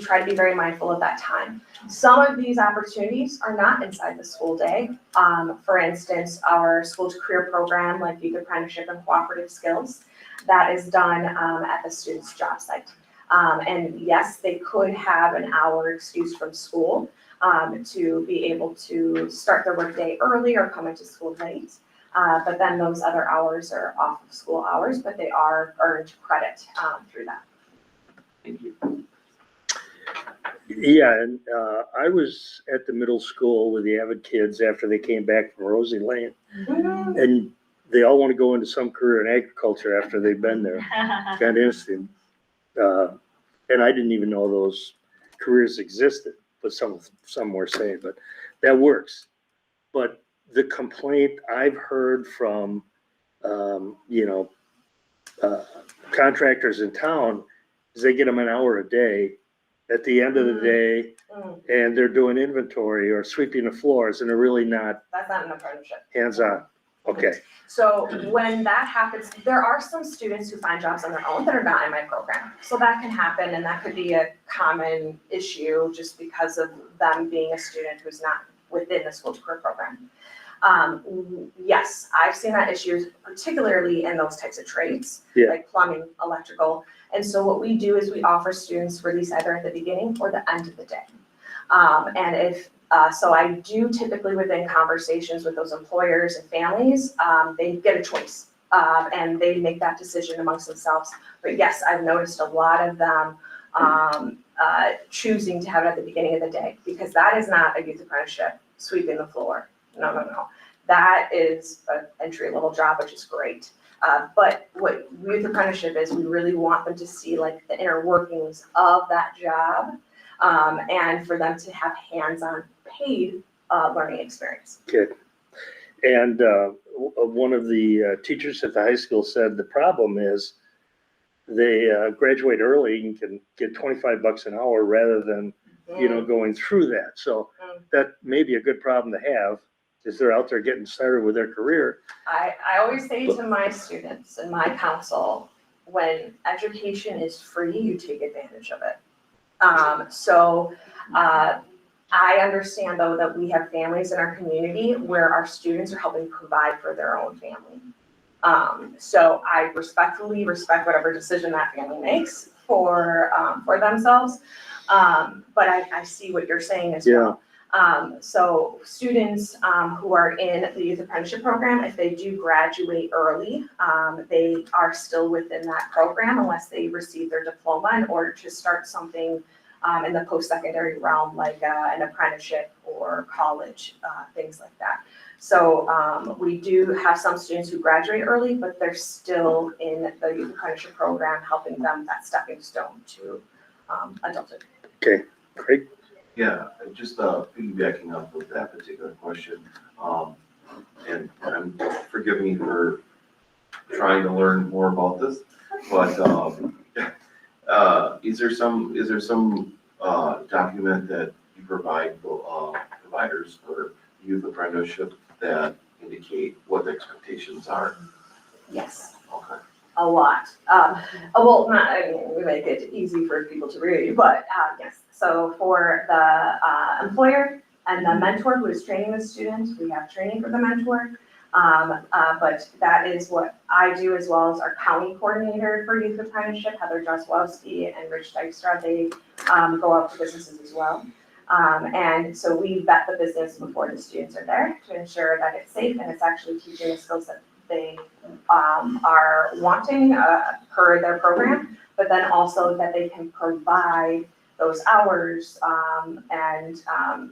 try to be very mindful of that time. Some of these opportunities are not inside the school day. For instance, our school to career program, like youth apprenticeship and cooperative skills, that is done at the student's job site. And yes, they could have an hour excused from school to be able to start their workday early or come into school late. But then those other hours are off of school hours, but they are earned credit through that. Thank you. Yeah, and I was at the middle school with the Avid kids after they came back from Rosie Lane, and they all want to go into some career in agriculture after they've been there. Kind of interesting. And I didn't even know those careers existed, but some were saying, but that works. But the complaint I've heard from, contractors in town is they get them an hour a day at the end of the day, and they're doing inventory or sweeping the floors, and they're really not That's not an apprenticeship. hands-on. Okay, So when that happens, there are some students who find jobs on their own that are not in my program. So that can happen, and that could be a common issue just because of them being a student who's not within the school to career program. Yes, I've seen that issue, particularly in those types of trades, Yeah. like plumbing, electrical. And so what we do is we offer students release either at the beginning or the end of the day. And if so I do typically within conversations with those employers and families, they get a choice and they make that decision amongst themselves. But yes, I've noticed a lot of them choosing to have it at the beginning of the day because that is not a youth apprenticeship, sweeping the floor. No. That is an entry-level job, which is great. But what youth apprenticeship is, we really want them to see like the inner workings of that job and for them to have hands-on paid learning experience. good. And one of the teachers at the high school said the problem is they graduate early and can get $25 an hour rather than, going through that. So that may be a good problem to have if they're out there getting started with their career. I always say to my students and my counsel, when education is free, you take advantage of it. I understand though that we have families in our community where our students are helping provide for their own family. So I respectfully respect whatever decision that family makes for themselves. But I see what you're saying as well. So students who are in the youth apprenticeship program, if they do graduate early, they are still within that program unless they receive their diploma in order to start something in the post-secondary realm, like an apprenticeship or college, things like that. So we do have some students who graduate early, but they're still in the youth apprenticeship program, helping them that stepping stone to adulthood. Okay, great. Yeah, just piggybacking up with that particular question, and forgive me for trying to learn more about this, but is there some document that you provide providers for youth apprenticeship that indicate what the expectations are? Yes. Okay. a lot. Well, not, I mean, we make it easy for people to read, but yes. So for the employer and the mentor who is training the student, we have training for the mentor. But that is what I do, as well as our county coordinator for youth apprenticeship, Heather Joswowski and Rich Dykstra. They go out to businesses as well. And so we vet the business before the students are there to ensure that it's safe and it's actually teaching the skills that they are wanting per their program, but then also that they can provide those hours and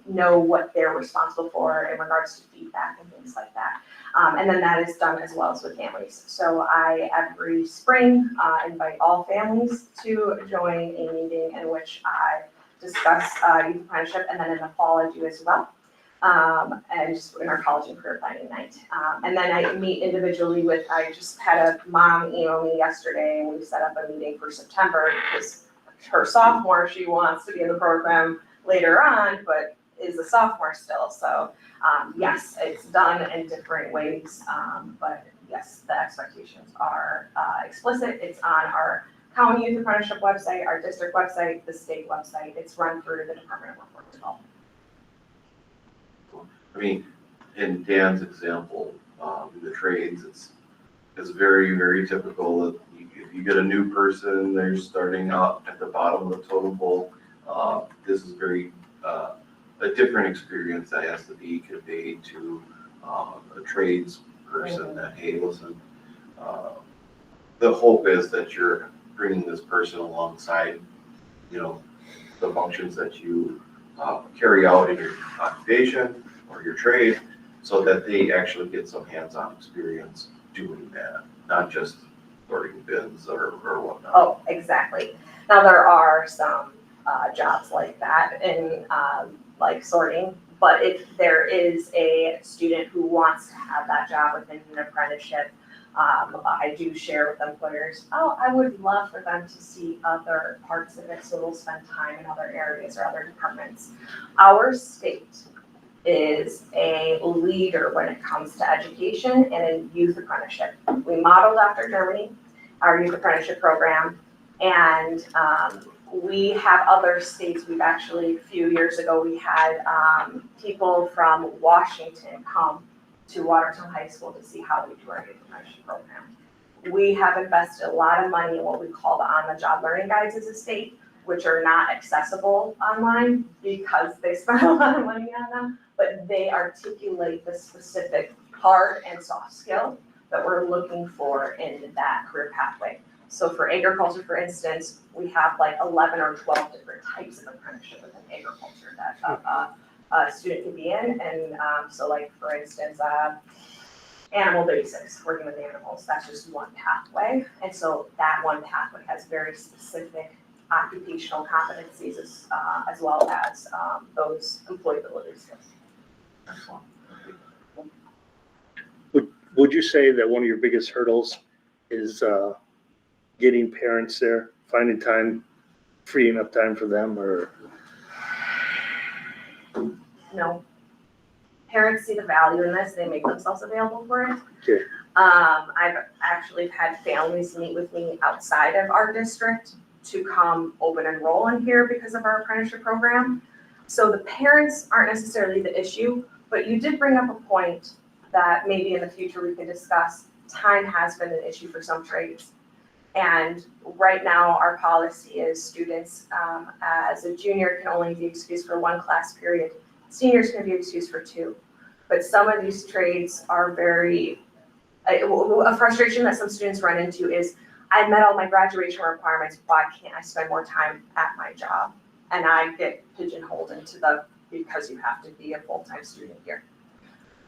know what they're responsible for in regards to feedback and things like that. And then that is done as well as with families. So I, every spring, invite all families to join a meeting in which I discuss youth apprenticeship, and then in the fall I do as well. And just in our college and career planning night. And then I meet individually with, I just had a mom email me yesterday, and we set up a meeting for September because her sophomore, she wants to be in the program later on, but is a sophomore still. So yes, it's done in different ways, but yes, the expectations are explicit. It's on our county youth apprenticeship website, our district website, the state website. It's run through the Department of Workforce Development. I mean, in Dan's example, in the trades, it's very, very typical that if you get a new person, they're starting out at the bottom of the totem pole. This is very, a different experience that has to be conveyed to a trades person that, hey, listen, the hope is that you're bringing this person alongside, the functions that you carry out in your occupation or your trade, so that they actually get some hands-on experience doing that, not just sorting bins or whatnot. Oh, exactly. Now, there are some jobs like that in like sorting, but if there is a student who wants to have that job within an apprenticeship, I do share with employers, I would love for them to see other parts of it, so they'll spend time in other areas or other departments. Our state is a leader when it comes to education and in youth apprenticeship. We modeled after Germany, our youth apprenticeship program, and we have other states. We've actually, a few years ago, we had people from Washington come to Watertown High School to see how we do our youth apprenticeship program. We have invested a lot of money in what we call the on-the-job learning guides as a state, which are not accessible online because they spend a lot of money on them, but they articulate the specific hard and soft skill that we're looking for in that career pathway. So for agriculture, for instance, we have like 11 or 12 different types of apprenticeship within agriculture that a student can be in. And so like, for instance, animal basics, working with animals, that's just one pathway. And so that one pathway has very specific occupational competencies as well as those employability skills. Excellent. Would you say that one of your biggest hurdles is getting parents there, finding time, freeing up time for them, or? No. Parents see the value in this, they make themselves available for it. Okay. I've actually had families meet with me outside of our district to come open enroll in here because of our apprenticeship program. So the parents aren't necessarily the issue, but you did bring up a point that maybe in the future we could discuss. Time has been an issue for some trades. And right now our policy is students as a junior can only be excused for one class period. Seniors can be excused for 2. But some of these trades are very, a frustration that some students run into is, I met all my graduation requirements, why can't I spend more time at my job? And I get pigeonholed into because you have to be a full-time student here.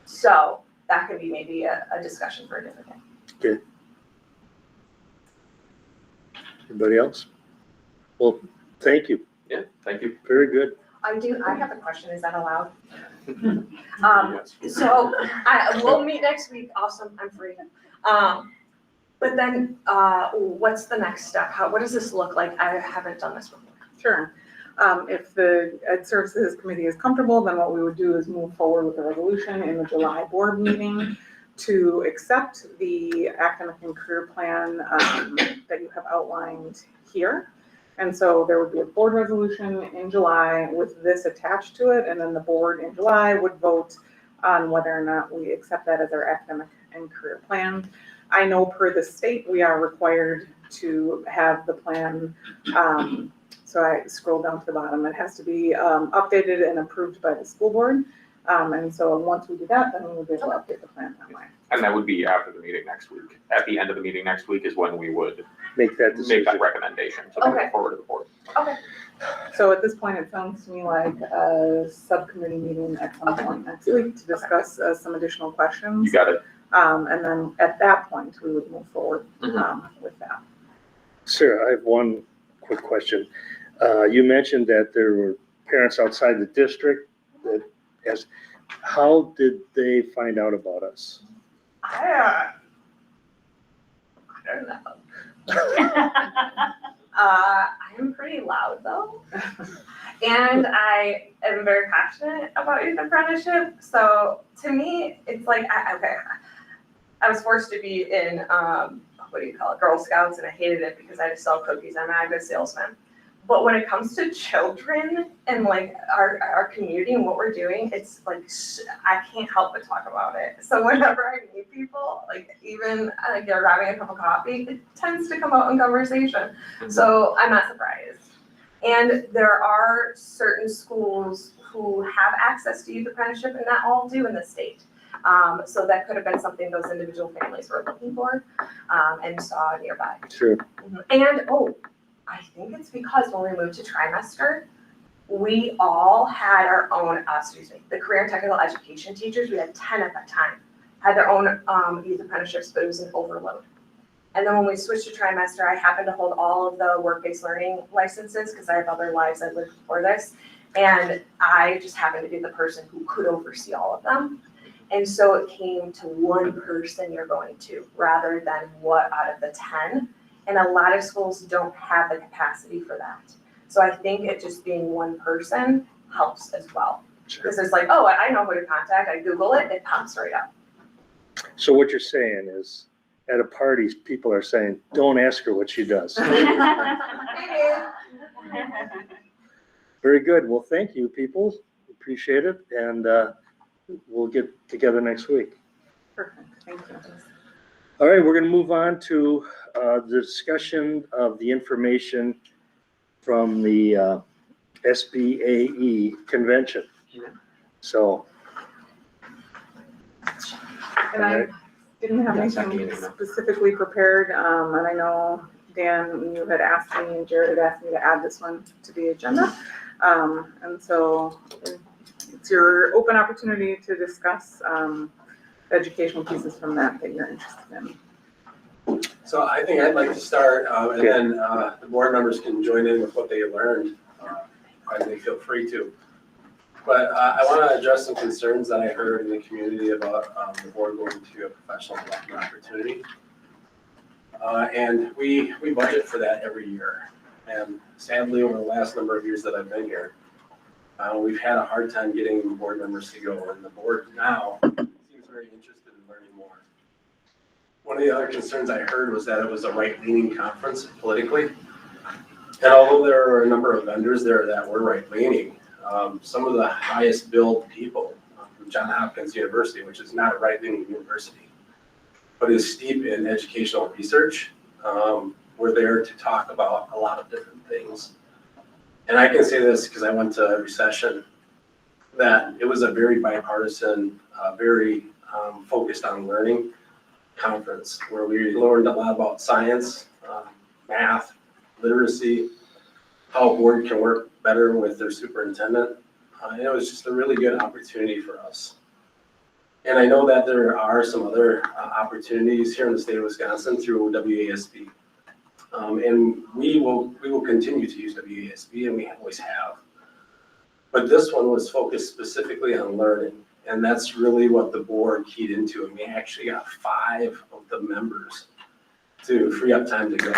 So that could be maybe a discussion for a different day. Okay. Anybody else? Well, thank you. Yeah, thank you. Very good. I have a question, is that allowed? Yes. So we'll meet next week, awesome, I'm free. But then what's the next step? What does this look like? I haven't done this before. Sure. If the Ed Services Committee is comfortable, then what we would do is move forward with the resolution in the July board meeting. to accept the academic and career plan that you have outlined here. And so there would be a board resolution in July with this attached to it, and then the board in July would vote on whether or not we accept that as our academic and career plan. I know per the state, we are required to have the plan. So I scroll down to the bottom. It has to be updated and approved by the school board. And so once we do that, then we will be able to update the plan that way. And that would be after the meeting next week. At the end of the meeting next week is when we would Make that make decision. that recommendation to move Okay. it forward to the board. Okay. So at this point, it sounds to me like a subcommittee meeting at some point next week to discuss some additional questions. You got it. And then at that point, we would move forward with that. Sarah, I have one quick question. You mentioned that there were parents outside the district that asked, how did they find out about us? I don't know. I'm pretty loud though. And I am very passionate about youth apprenticeship. So to me, it's like, I was forced to be in, what do you call it, Girl Scouts, and I hated it because I had to sell cookies. I'm not a good salesman. But when it comes to children and like our community and what we're doing, it's like, I can't help but talk about it. So whenever I meet people, like even like they're grabbing a cup of coffee, it tends to come out in conversation. So I'm not surprised. And there are certain schools who have access to youth apprenticeship, and not all do in the state. So that could have been something those individual families were looking for and saw nearby. Sure. And, I think it's because when we moved to trimester, we all had our own, the career and technical education teachers, we had 10 at that time, had their own youth apprenticeships, but it was an overload. And then when we switched to trimester, I happened to hold all of the work-based learning licenses because I have other lives I lived before this. And I just happened to be the person who could oversee all of them. And so it came to one person you're going to, rather than what out of the 10. And a lot of schools don't have the capacity for that. So I think it just being one person helps as well. Sure. Because it's like, I know who to contact. I Google it, it pops right up. So what you're saying is, at a party, people are saying, don't ask her what she does. Very good. Well, thank you, people. Appreciate it. And we'll get together next week. Perfect, thank you. All right, we're going to move on to the discussion of the information from the SBAE convention. So. And I didn't have anything specifically prepared, and I know, Dan, you had asked me, and Jared had asked me to add this one to the agenda. And so it's your open opportunity to discuss educational pieces from that you're interested in. So I think I'd like to start, and then the board members can join in with what they learned, as they feel free to. But I want to address some concerns that I heard in the community about the board going to a professional development opportunity. And we budget for that every year. And sadly, over the last number of years that I've been here, we've had a hard time getting board members to go. And the board now seems very interested in learning more. One of the other concerns I heard was that it was a right-leaning conference politically. And although there are a number of vendors there that were right-leaning, some of the highest billed people from Johns Hopkins University, which is not a right-leaning university, but is steep in educational research, were there to talk about a lot of different things. And I can say this because I went to a recession, that it was a very bipartisan, very focused on learning conference where we learned a lot about science, math, literacy, how a board can work better with their superintendent. And it was just a really good opportunity for us. And I know that there are some other opportunities here in the state of Wisconsin through WASB. And we will continue to use WASB, and we always have. But this one was focused specifically on learning. And that's really what the board keyed into. And we actually got 5 of the members to free up time to go.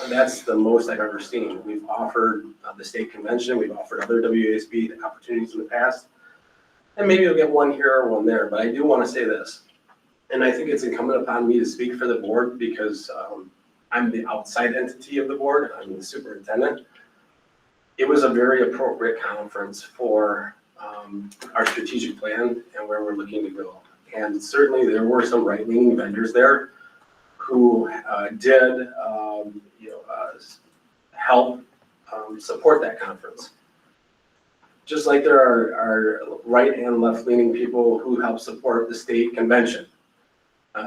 And that's the most I've ever seen. We've offered the state convention, we've offered other WASB opportunities in the past. And maybe you'll get one here or one there, but I do want to say this. And I think it's incumbent upon me to speak for the board because I'm the outside entity of the board. I'm the superintendent. It was a very appropriate conference for our strategic plan and where we're looking to go. And certainly there were some right-leaning vendors there who did help support that conference. Just like there are right and left-leaning people who help support the state convention.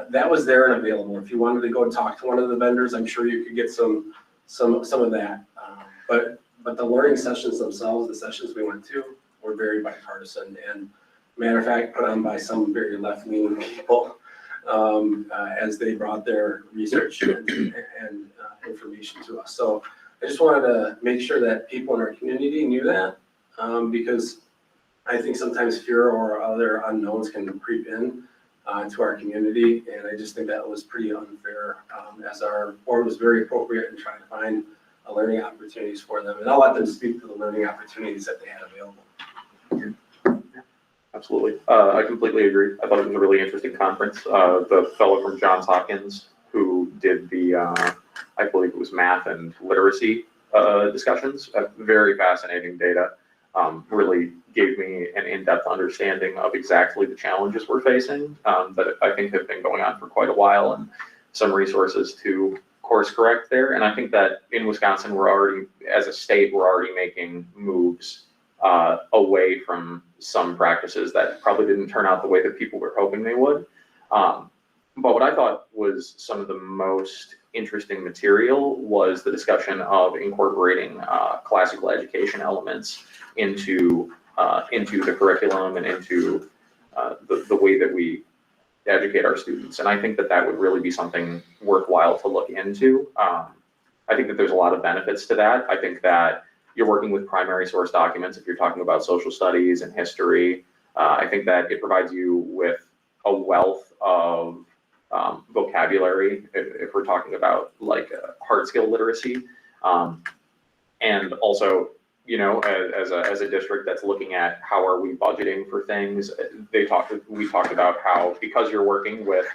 That was there and available. If you wanted to go talk to one of the vendors, I'm sure you could get some of that. But the learning sessions themselves, the sessions we went to, were very bipartisan and matter of fact, put on by some very left-leaning people as they brought their research and information to us. So I just wanted to make sure that people in our community knew that because I think sometimes fear or other unknowns can creep in to our community. And I just think that was pretty unfair as our board was very appropriate in trying to find learning opportunities for them. And I'll let them speak to the learning opportunities that they had available. Absolutely. I completely agree. I thought it was a really interesting conference. The fellow from Johns Hopkins who did the, I believe it was math and literacy discussions, very fascinating data. Really gave me an in-depth understanding of exactly the challenges we're facing that I think have been going on for quite a while and some resources to course correct there. And I think that in Wisconsin, we're already, as a state, we're already making moves away from some practices that probably didn't turn out the way that people were hoping they would. But what I thought was some of the most interesting material was the discussion of incorporating classical education elements into the curriculum and into the way that we educate our students. And I think that that would really be something worthwhile to look into. I think that there's a lot of benefits to that. I think that you're working with primary source documents if you're talking about social studies and history. I think that it provides you with a wealth of vocabulary if we're talking about like hard skill literacy. And also, you know, as a district that's looking at how are we budgeting for things, we talked about how because you're working with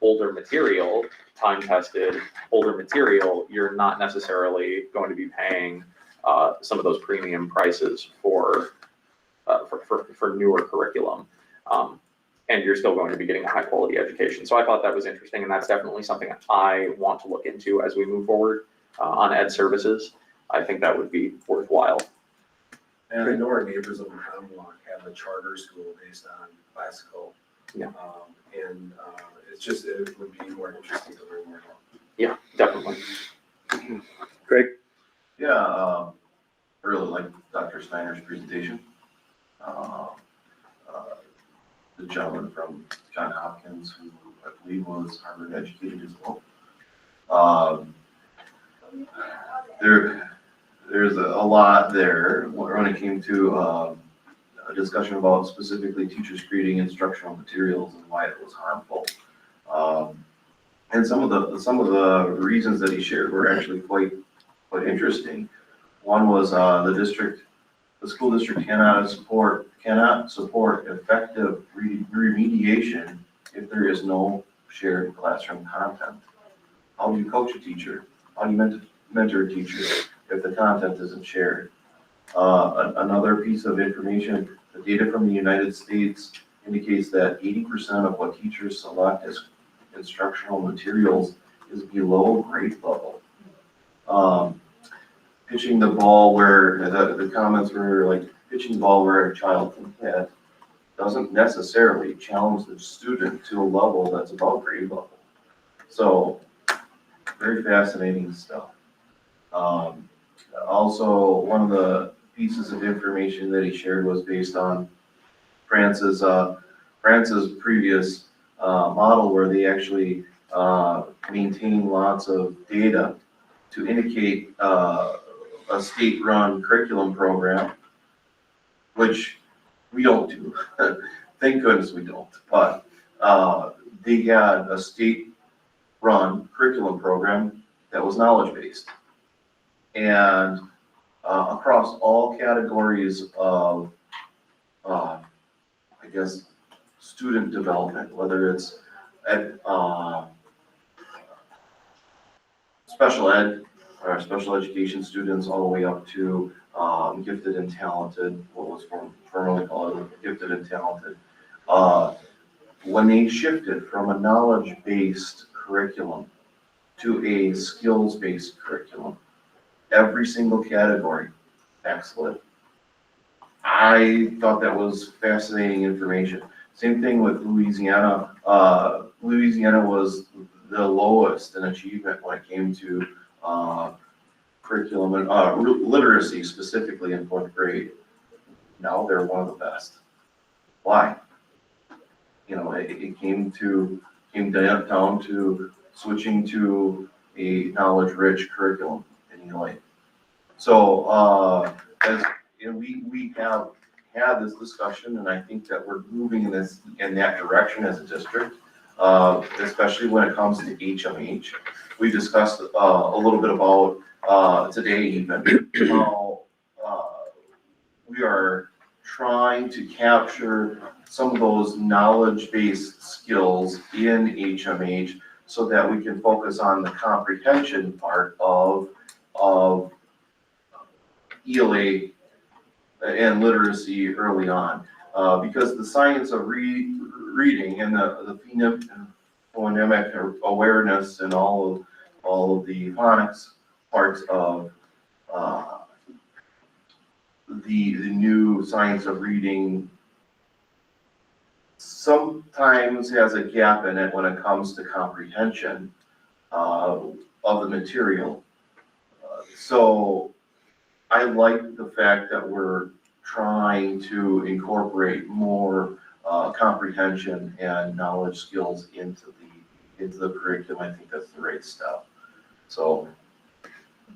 older material, time-tested older material, you're not necessarily going to be paying some of those premium prices for newer curriculum. And you're still going to be getting a high quality education. So I thought that was interesting, and that's definitely something I want to look into as we move forward on ed services. I think that would be worthwhile. And I know our neighbors over in Hemlock have a charter school based on classical. Yeah. It would be more interesting to learn more about. Yeah, definitely. Greg? Yeah, I really like Dr. Steiner's presentation. The gentleman from Johns Hopkins, who I believe was Harvard educated as well. There's a lot there when it came to a discussion about specifically teachers creating instructional materials and why it was harmful. And some of the reasons that he shared were actually quite interesting. One was the school district cannot support effective remediation if there is no shared classroom content. How do you coach a teacher? How do you mentor a teacher if the content isn't shared? Another piece of information, the data from the United States indicates that 80% of what teachers select as instructional materials is below grade level. Pitching the ball where, the comments were like, pitching the ball where a child can hit doesn't necessarily challenge the student to a level that's above grade level. So, very fascinating stuff. Also, one of the pieces of information that he shared was based on France's previous model where they actually maintain lots of data to indicate a state-run curriculum program, which we don't do. Thank goodness we don't. But they had a state-run curriculum program that was knowledge-based. And across all categories of, I guess, student development, whether it's special ed, or special education students, all the way up to gifted and talented, what was formerly called gifted and talented. When they shifted from a knowledge-based curriculum to a skills-based curriculum, every single category, excellent. I thought that was fascinating information. Same thing with Louisiana. Louisiana was the lowest in achievement when it came to curriculum and literacy, specifically in 4th grade. Now they're one of the best. Why? You know, it came down to switching to a knowledge-rich curriculum in Ely. So as you know, we have had this discussion, and I think that we're moving in that direction as a district, especially when it comes to HMH. We discussed a little bit about today even how we are trying to capture some of those knowledge-based skills in HMH so that we can focus on the comprehension part of ELA and literacy early on, because the science of reading and the phonemic awareness and all of the phonics parts of the new science of reading sometimes has a gap in it when it comes to comprehension of the material. So I like the fact that we're trying to incorporate more comprehension and knowledge skills into the curriculum. I think that's the right step. So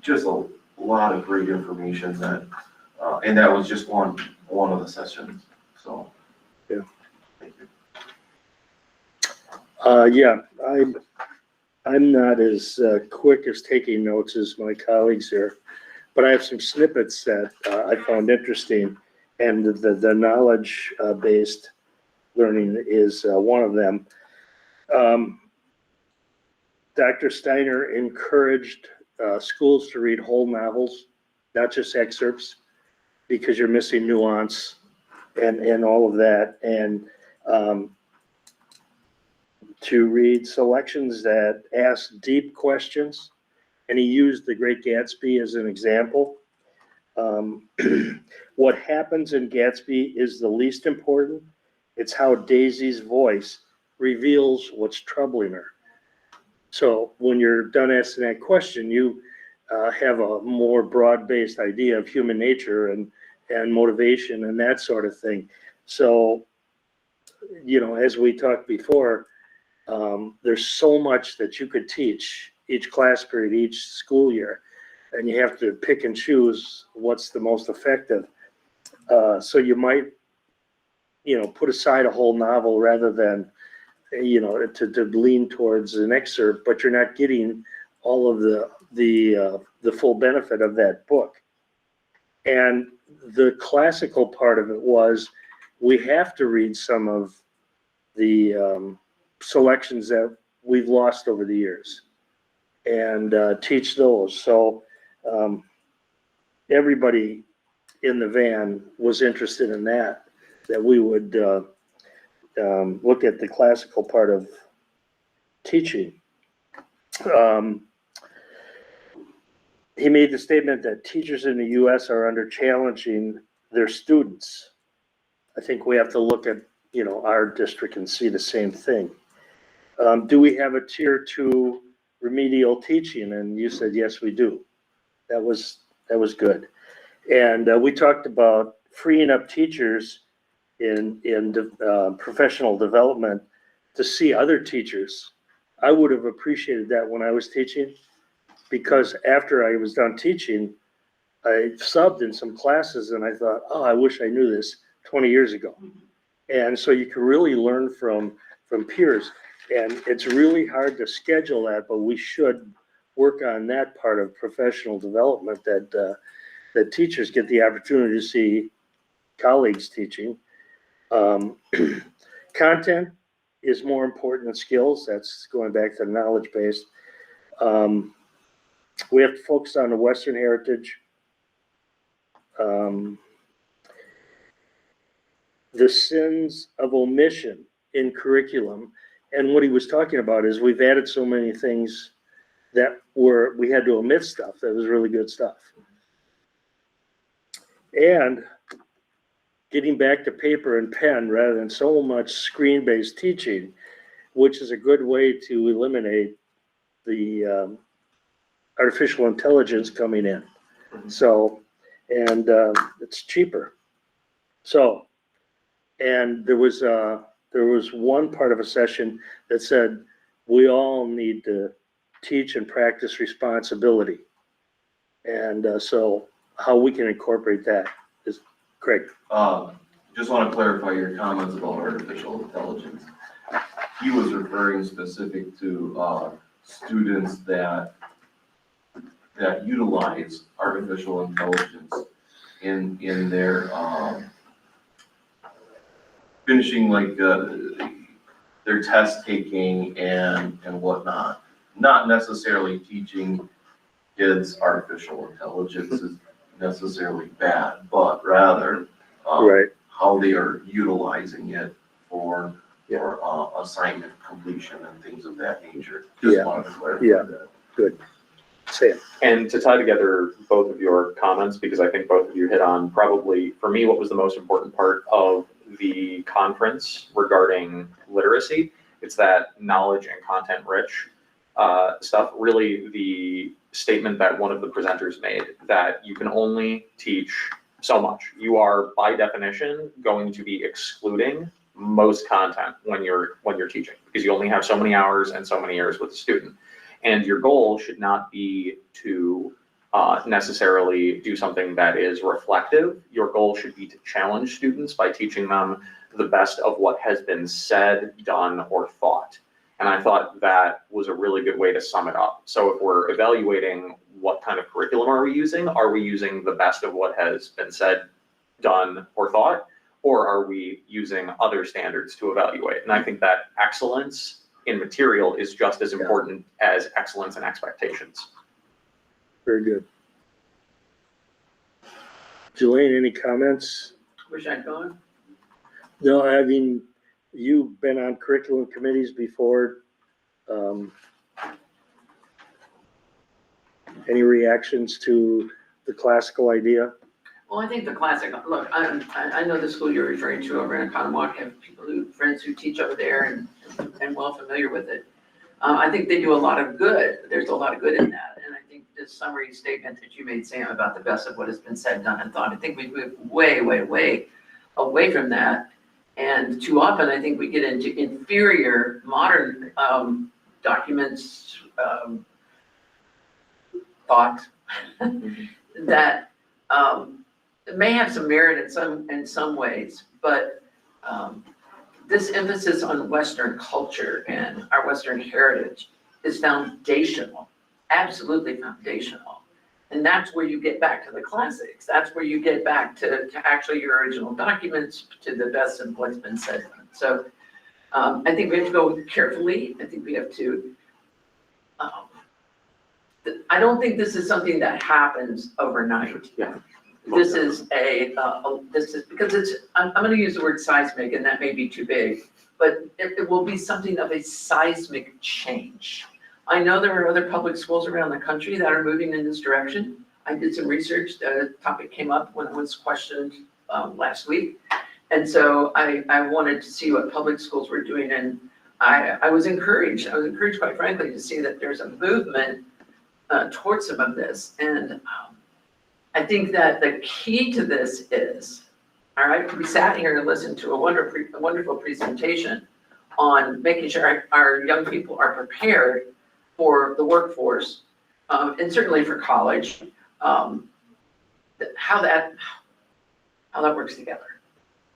just a lot of great information that, and that was just one of the sessions. So yeah, thank you. Yeah, I'm not as quick as taking notes as my colleagues here, but I have some snippets that I found interesting, and the knowledge based learning is one of them. Dr. Steiner encouraged schools to read whole novels, not just excerpts, because you're missing nuance and all of that, and to read selections that ask deep questions. And he used The Great Gatsby as an example. What happens in Gatsby is the least important. It's how Daisy's voice reveals what's troubling her. So when you're done asking that question, you have a more broad-based idea of human nature and motivation and that sort of thing. So, you know, as we talked before, there's so much that you could teach each class period, each school year, and you have to pick and choose what's the most effective. So you might, you know, put aside a whole novel rather than, you know, to lean towards an excerpt, but you're not getting all of the full benefit of that book. And the classical part of it was we have to read some of the selections that we've lost over the years and teach those. So everybody in the van was interested in that we would look at the classical part of teaching. He made the statement that teachers in the US are under challenging their students. I think we have to look at, you know, our district and see the same thing. Do we have a tier 2 remedial teaching? And you said, yes, we do. That was good. And we talked about freeing up teachers in professional development to see other teachers. I would have appreciated that when I was teaching, because after I was done teaching, I subbed in some classes and I thought, oh, I wish I knew this 20 years ago. And so you can really learn from peers. And it's really hard to schedule that, but we should work on that part of professional development, that teachers get the opportunity to see colleagues teaching. Content, is more important than skills. That's going back to knowledge base. We have to focus on the Western heritage. The sins of omission in curriculum. And what he was talking about is we've added so many things that we had to omit stuff that was really good stuff. And getting back to paper and pen rather than so much screen-based teaching, which is a good way to eliminate the artificial intelligence coming in. So, and it's cheaper. So, and there was one part of a session that said we all need to teach and practice responsibility. And so how we can incorporate that is, Craig. Just want to clarify your comments about artificial intelligence. He was referring specific to students that utilize artificial intelligence in their finishing like their test taking and whatnot. Not necessarily teaching kids artificial intelligence is necessarily bad, but rather Right. how they are utilizing it for assignment completion and things of that nature. Just Yeah. wanted to clarify Yeah. that. Good. Sam. And to tie together both of your comments, because I think both of you hit on probably, for me, what was the most important part of the conference regarding literacy. It's that knowledge and content rich stuff. Really the statement that one of the presenters made, that you can only teach so much. You are by definition going to be excluding most content when you're teaching, because you only have so many hours and so many years with a student. And your goal should not be to necessarily do something that is reflective. Your goal should be to challenge students by teaching them the best of what has been said, done, or thought. And I thought that was a really good way to sum it up. So if we're evaluating what kind of curriculum are we using the best of what has been said, done, or thought? Or are we using other standards to evaluate? And I think that excellence in material is just as important as excellence in expectations. Very good. Jelaine, any comments? Wish I'd gone. No, I mean, you've been on curriculum committees before. Any reactions to the classical idea? Well, I think the classic, look, I know the school you're referring to over in Oconomowoc, have friends who teach over there and well familiar with it. I think they do a lot of good. There's a lot of good in that. And I think this summary statement that you made, Sam, about the best of what has been said, done, and thought, I think we've moved way, way, way away from that. And too often, I think we get into inferior modern documents, thought that may have some merit in some ways, but this emphasis on Western culture and our Western heritage is foundational, absolutely foundational. And that's where you get back to the classics. That's where you get back to actually your original documents, to the best of what's been said. So I think we have to go carefully. I think we have to, I don't think this is something that happens overnight. Yeah. This is because it's, I'm gonna use the word seismic, and that may be too big, but it will be something of a seismic change. I know there are other public schools around the country that are moving in this direction. I did some research, the topic came up when I was questioned last week. And so I wanted to see what public schools were doing, and I was encouraged quite frankly to see that there's a movement towards some of this. And I think that the key to this is, all right, we sat here and listened to a wonderful presentation on making sure our young people are prepared for the workforce, and certainly for college, how that works together.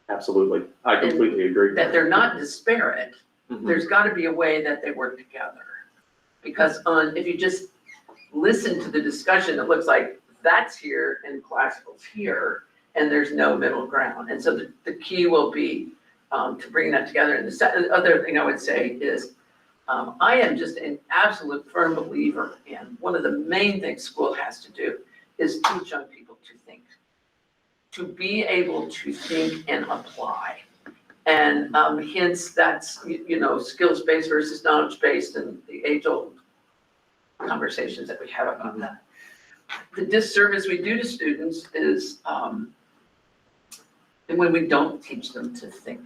Absolutely. I completely agree. That they're not disparate. Mhm. There's got to be a way that they work together. Because if you just listen to the discussion, it looks like that's here and classical's here, and there's no middle ground. And so the key will be to bring that together. And the other thing I would say is, I am just an absolute firm believer in one of the main things school has to do is teach young people to think, to be able to think and apply. And hence that's, skills-based versus knowledge-based and the age-old conversations that we have about that. The disservice we do to students is when we don't teach them to think.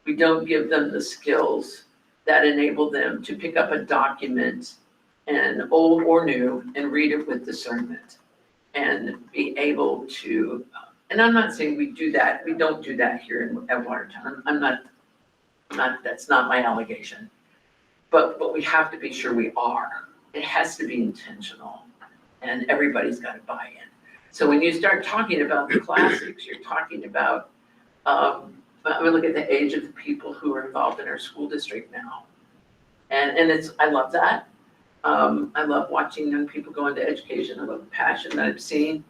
We don't give them the skills that enable them to pick up a document, and old or new, and read it with discernment. And be able to, and I'm not saying we do that, we don't do that here at Watertown. I'm not, that's not my allegation. But we have to be sure we are. It has to be intentional, and everybody's got to buy in. So when you start talking about the classics, you're talking about, I mean, look at the age of the people who are involved in our school district now. And I love that. I love watching young people go into education. I love the passion that I've seen,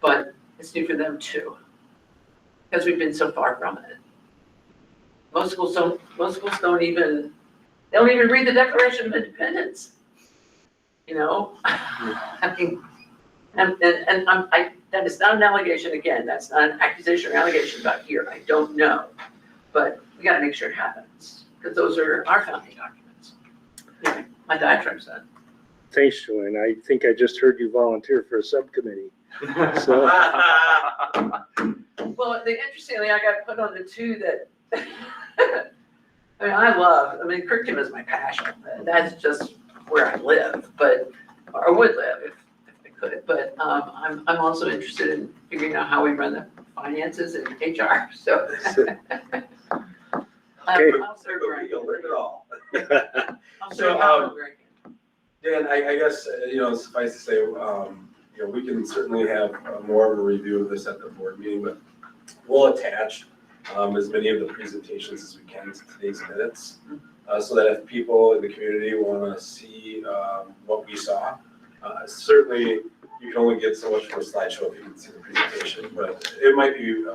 but it's new for them too, because we've been so far from it. Most schools don't even read the Declaration of Independence. I mean, and that is not an allegation, again, that's not an accusation or allegation about here, I don't know. But we gotta make sure it happens, because those are our founding documents. Anyway, my diatribe's done. Thanks, Joanne. I think I just heard you volunteer for a subcommittee. So, Well, interestingly, I got put on the two that, I mean, curriculum is my passion, that's just where I live, or would live if I could, but I'm also interested in figuring out how we run the finances and HR, so. I'll serve where I You'll learn it all. can. I'll So, serve however I can. Dan, I guess, suffice to say, we can certainly have more of a review of this at the board meeting, but we'll attach as many of the presentations as we can to today's minutes, so that if people in the community want to see what we saw, certainly you can only get so much from a slideshow if you can see the presentation, but it might be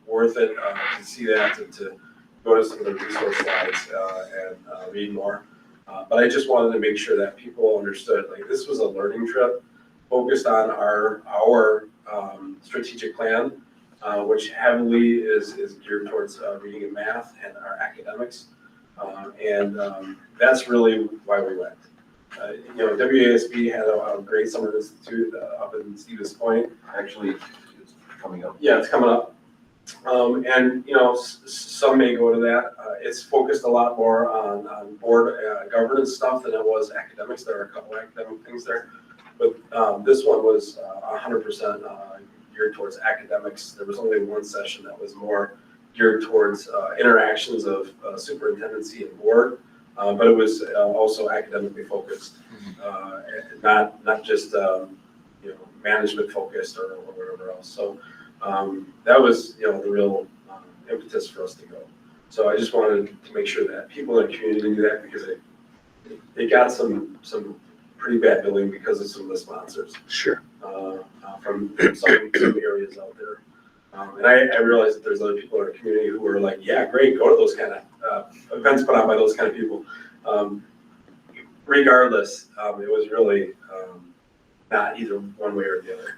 worth it to see that and to go to some of the resource slides and read more. But I just wanted to make sure that people understood, like, this was a learning trip focused on our strategic plan, which heavily is geared towards reading and math and our academics. That's really why we went. WASB had a great summer institute up in Stevens Point. Actually, it's coming up. Yeah, it's coming up. Some may go to that. It's focused a lot more on board governance stuff than it was academics. There are a couple academic things there. But this one was 100% geared towards academics. There was only one session that was more geared towards interactions of superintendency and board, but it was also academically focused, not just management focused or whatever else. So that was the real impetus for us to go. So I just wanted to make sure that people in the community knew that, because they got some pretty bad billing because of some of the sponsors. sure. From some areas out there. And I realize that there's other people in our community who are like, yeah, great, go to those kind of events put on by those kind of people. Regardless, it was really not either one way or the other.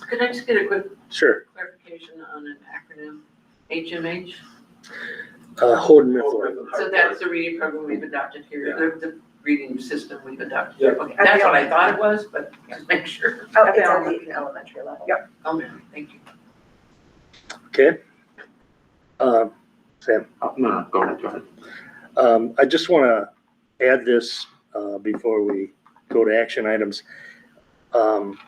Could I just get a quick Sure. clarification on an acronym, HMH? Holden Mifflin. So that's the reading program we've adopted here, Yeah. the reading system we've adopted. Yeah. Okay, that's what I thought it was, but just make sure. Oh, it's at the elementary level. Yep. Oh, thank you. Okay. Sam. No, go ahead. I just want to add this before we go to action items.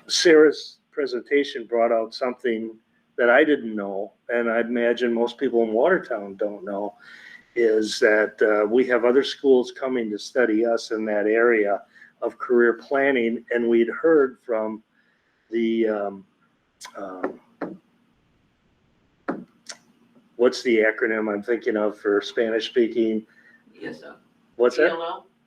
Sarah's presentation brought out something that I didn't know, and I imagine most people in Watertown don't know, is that we have other schools coming to study us in that area of career planning, and we'd heard from the what's the acronym I'm thinking of for Spanish speaking? Yes, What's that?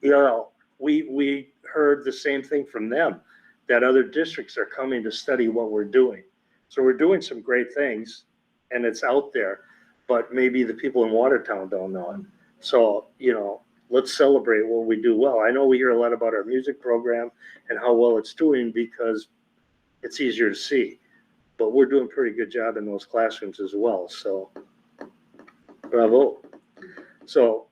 ELL? We heard the same thing from them, that other districts are coming to study what we're doing. So we're doing some great things, and it's out there. but maybe the people in Watertown don't know it. So, you know, let's celebrate what we do well. I know we hear a lot about our music program and how well it's doing because it's easier to see. But we're doing a pretty good job in those classrooms as well, so bravo. So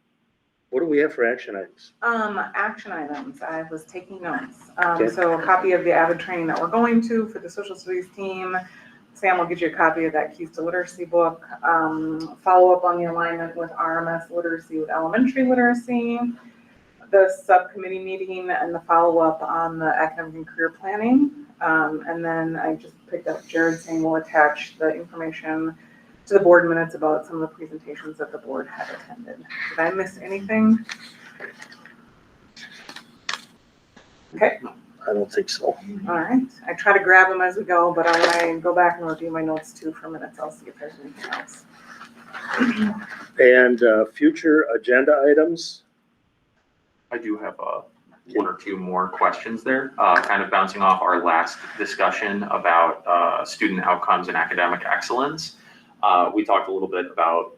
what do we have for action items? Action items, I was taking notes. Okay. So a copy of the AVID training that we're going to for the social studies team. Sam will get you a copy of that Keys to Literacy book. Follow up on the alignment with RMS literacy with elementary literacy. The subcommittee meeting and the follow-up on the academic and career planning. And then I just picked up Jared saying we'll attach the information to the board minutes about some of the presentations that the board had attended. Did I miss anything? Okay, I don't think so. all right. I try to grab them as we go, but when I go back and review my notes too for minutes, I'll see if there's anything else. And future agenda items? I do have one or two more questions there, kind of bouncing off our last discussion about student outcomes and academic excellence. We talked a little bit about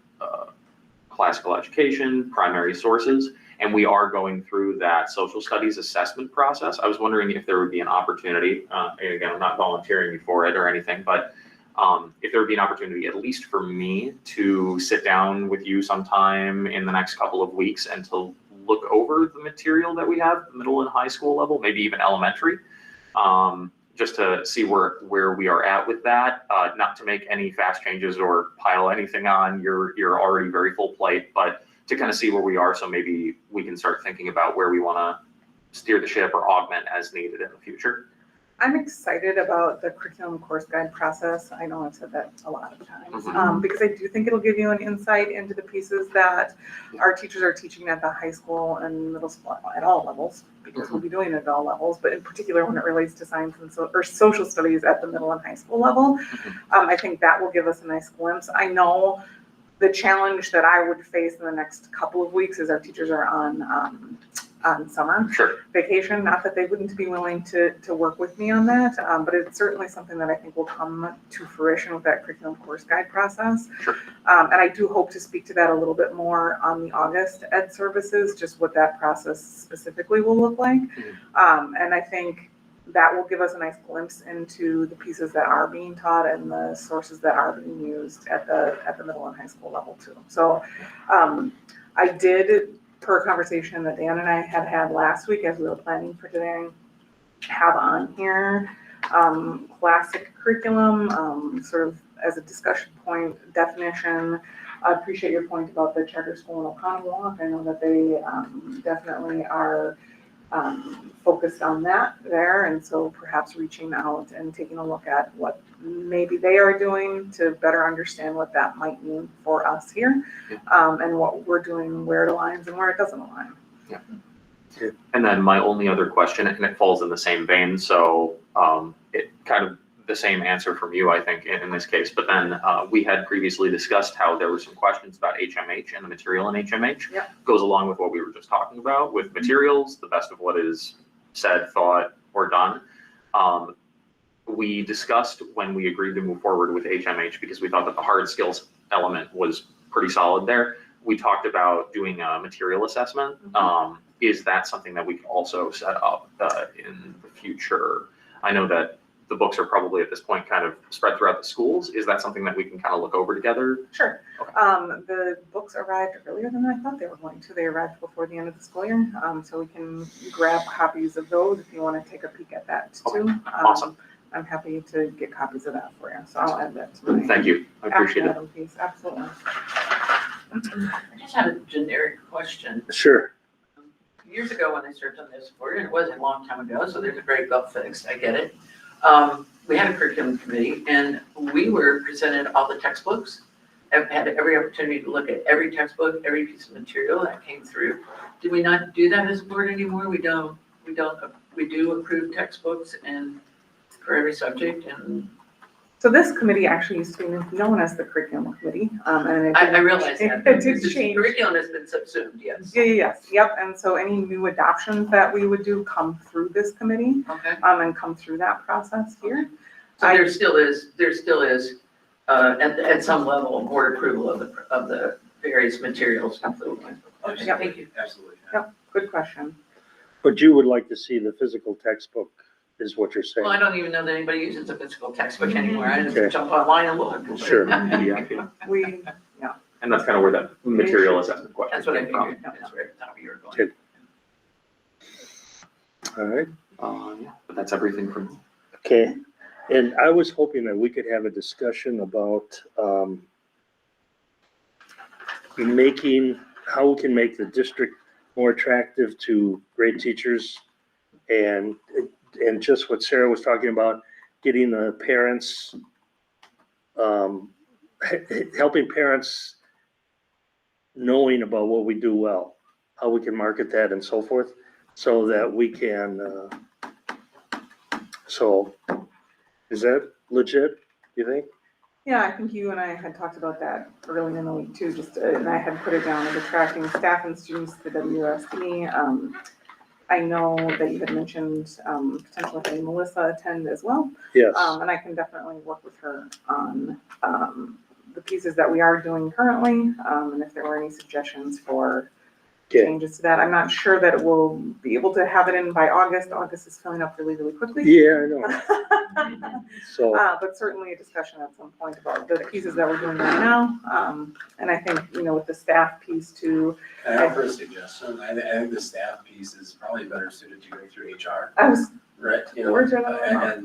classical education, primary sources, and we are going through that social studies assessment process. I was wondering if there would be an opportunity, and again, I'm not volunteering you for it or anything, but if there would be an opportunity, at least for me, to sit down with you sometime in the next couple of weeks and to look over the material that we have, middle and high school level, maybe even elementary, just to see where we are at with that. Not to make any fast changes or pile anything on your already very full plate, but to kind of see where we are, so maybe we can start thinking about where we want to steer the ship or augment as needed in the future. I'm excited about the curriculum course guide process. I know I've said that a lot of times, because I do think it'll give you an insight into the pieces that our teachers are teaching at the high school and middle school at all levels, because we'll be doing it at all levels, but in particular when it relates to science and or social studies at the middle and high school level. I think that will give us a nice glimpse. I know the challenge that I would face in the next couple of weeks is our teachers are on summer vacation. Not that they wouldn't be willing to work with me on that, but it's certainly something that I think will come to fruition with that curriculum course guide process. And I do hope to speak to that a little bit more on the August Ed Services, just what that process specifically will look like. And I think that will give us a nice glimpse into the pieces that are being taught and the sources that are being used at the middle and high school level too. So I did, per conversation that Dan and I had last week as we were planning for today, have on here classic curriculum, sort of as a discussion point definition. I appreciate your point about the charter school in Oconomowoc. I know that they definitely are focused on that there, and so perhaps reaching out and taking a look at what maybe they are doing to better understand what that might mean for us here, and what we're doing, where it aligns and where it doesn't align. And then my only other question, and it falls in the same vein, so it kind of the same answer from you, I think, in this case. But then we had previously discussed how there were some questions about HMH and the material in HMH. Goes along with what we were just talking about with materials, the best of what is said, thought, or done. We discussed when we agreed to move forward with HMH, because we thought that the hard skills element was pretty solid there. We talked about doing a material assessment. Is that something that we can also set up in the future? I know that the books are probably at this point kind of spread throughout the schools. Is that something that we can kind of look over together? Sure. Okay. The books arrived earlier than I thought they were going to. They arrived before the end of the school year. So we can grab copies of those if you want to take a peek at that too. Okay. Awesome. I'm happy to get copies of that for you. So I'll add that to my Thank you. I appreciate it. action item piece. Absolutely. I just had a generic question. Sure. Years ago when I served on this board, and it wasn't a long time ago, so there's a great bug fixed, I get it. We had a curriculum committee and we were presented all the textbooks. I've had every opportunity to look at every textbook, every piece of material that came through. Do we not do that as a board anymore? We do approve textbooks and for every subject, and So this committee actually used to be known as the curriculum committee. And it I realize that. It did The change. curriculum has been subsumed, yes. Yes, yep. And so any new adoptions that we would do come through this committee, Okay, and come through that process here. so there still is at some level, board approval of the various materials. Yep. Thank you. Absolutely. Yep, good question. But you would like to see the physical textbook, is what you're saying? Well, I don't even know that anybody uses a physical textbook anymore. I just Okay. jump online and look. Sure. Yeah. We, And that's kind of where that material assessment question That's what I came from. figured. That's where the top of your going. Okay. All right. Yeah, but that's everything from me. Okay, and I was hoping that we could have a discussion about how we can make the district more attractive to grade teachers, and just what Sarah was talking about, getting the parents, helping parents knowing about what we do well, how we can market that and so forth, so that we can, so is that legit, you think? yeah, I think you and I had talked about that early in the week too, and I had put it down as attracting staff and students to the WSD. I know that you had mentioned, potentially having Melissa attend as well. Yes, And I can definitely work with her on, the pieces that we are doing currently, and if there were any suggestions for okay, changes to that. I'm not sure that it will be able to have it in by August. August is filling up really, really quickly. yeah, I know, so, But certainly a discussion at some point about the pieces that we're doing right now. And I think, with the staff piece too, Can I offer a suggestion? I think the staff piece is probably better suited to go through HR, I was, right? Words are not my mouth. And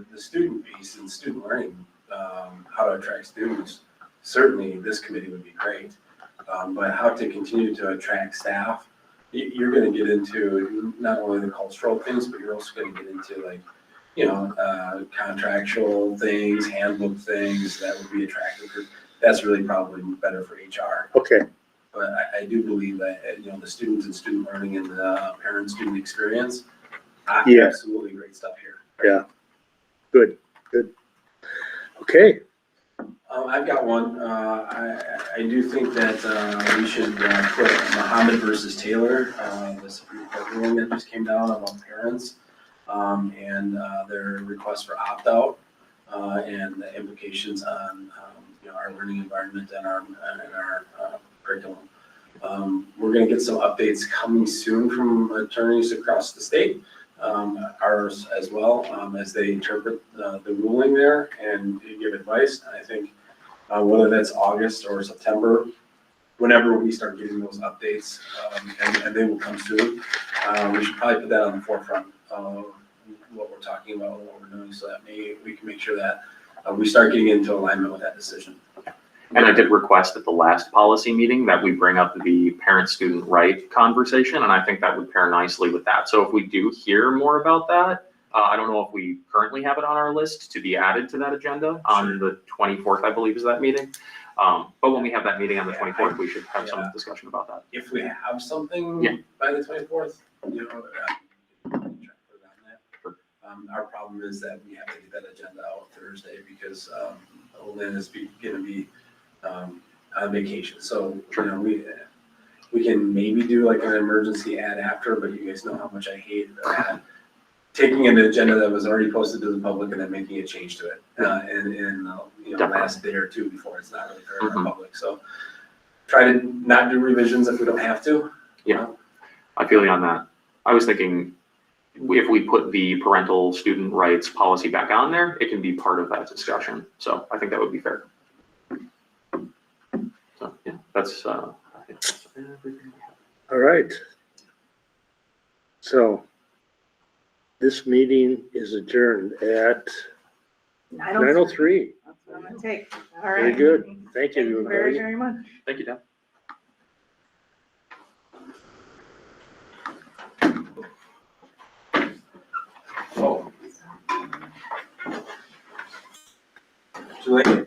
the student piece and student learning, how to attract students, certainly this committee would be great. But how to continue to attract staff, you're gonna get into not only the cultural things, but you're also gonna get into like, contractual things, handbook things that would be attractive. That's really probably better for HR. okay, But I do believe that, the students and student learning and the parent-student experience, Yeah. absolutely great stuff here. yeah, good, okay, I've got one. I do think that we should put Muhammad versus Taylor, the Supreme Court ruling that just came down about parents, and their request for opt-out, and the implications on, our learning environment and our curriculum. We're gonna get some updates coming soon from attorneys across the state, ours as well, as they interpret the ruling there and give advice. And I think whether that's August or September, whenever we start getting those updates, and they will come soon, we should probably put that on the forefront of what we're talking about, and what we're doing, so that we can make sure that we start getting into alignment with that decision. And I did request at the last policy meeting that we bring up the parent-student right conversation, and I think that would pair nicely with that. So if we do hear more about that, I don't know if we currently have it on our list to be added to that agenda on the 24th, I believe is that meeting. But when we have that meeting on the 24th, we should have some discussion about that. If we have something Yeah. by the 24th, we can try to put it on that. Sure. Our problem is that we have to get that agenda out Thursday because Lynn is gonna be on vacation. So, we can maybe do like an emergency ad after, but you guys know how much I hate taking an agenda that was already posted to the public and then making a change to it, in last day or two before it's not really fair to the public. So try to not do revisions if we don't have to. Yeah. I feel you on that. I was thinking if we put the parental student rights policy back on there, it can be part of that discussion. So I think that would be fair. So, yeah, that's, I think that's everything. all right. So this meeting is adjourned at 9:03. That's what I'm gonna take. All right. Very good. Thank Thank you you, very, everybody. very much. Thank you, Dan. Oh. Too late.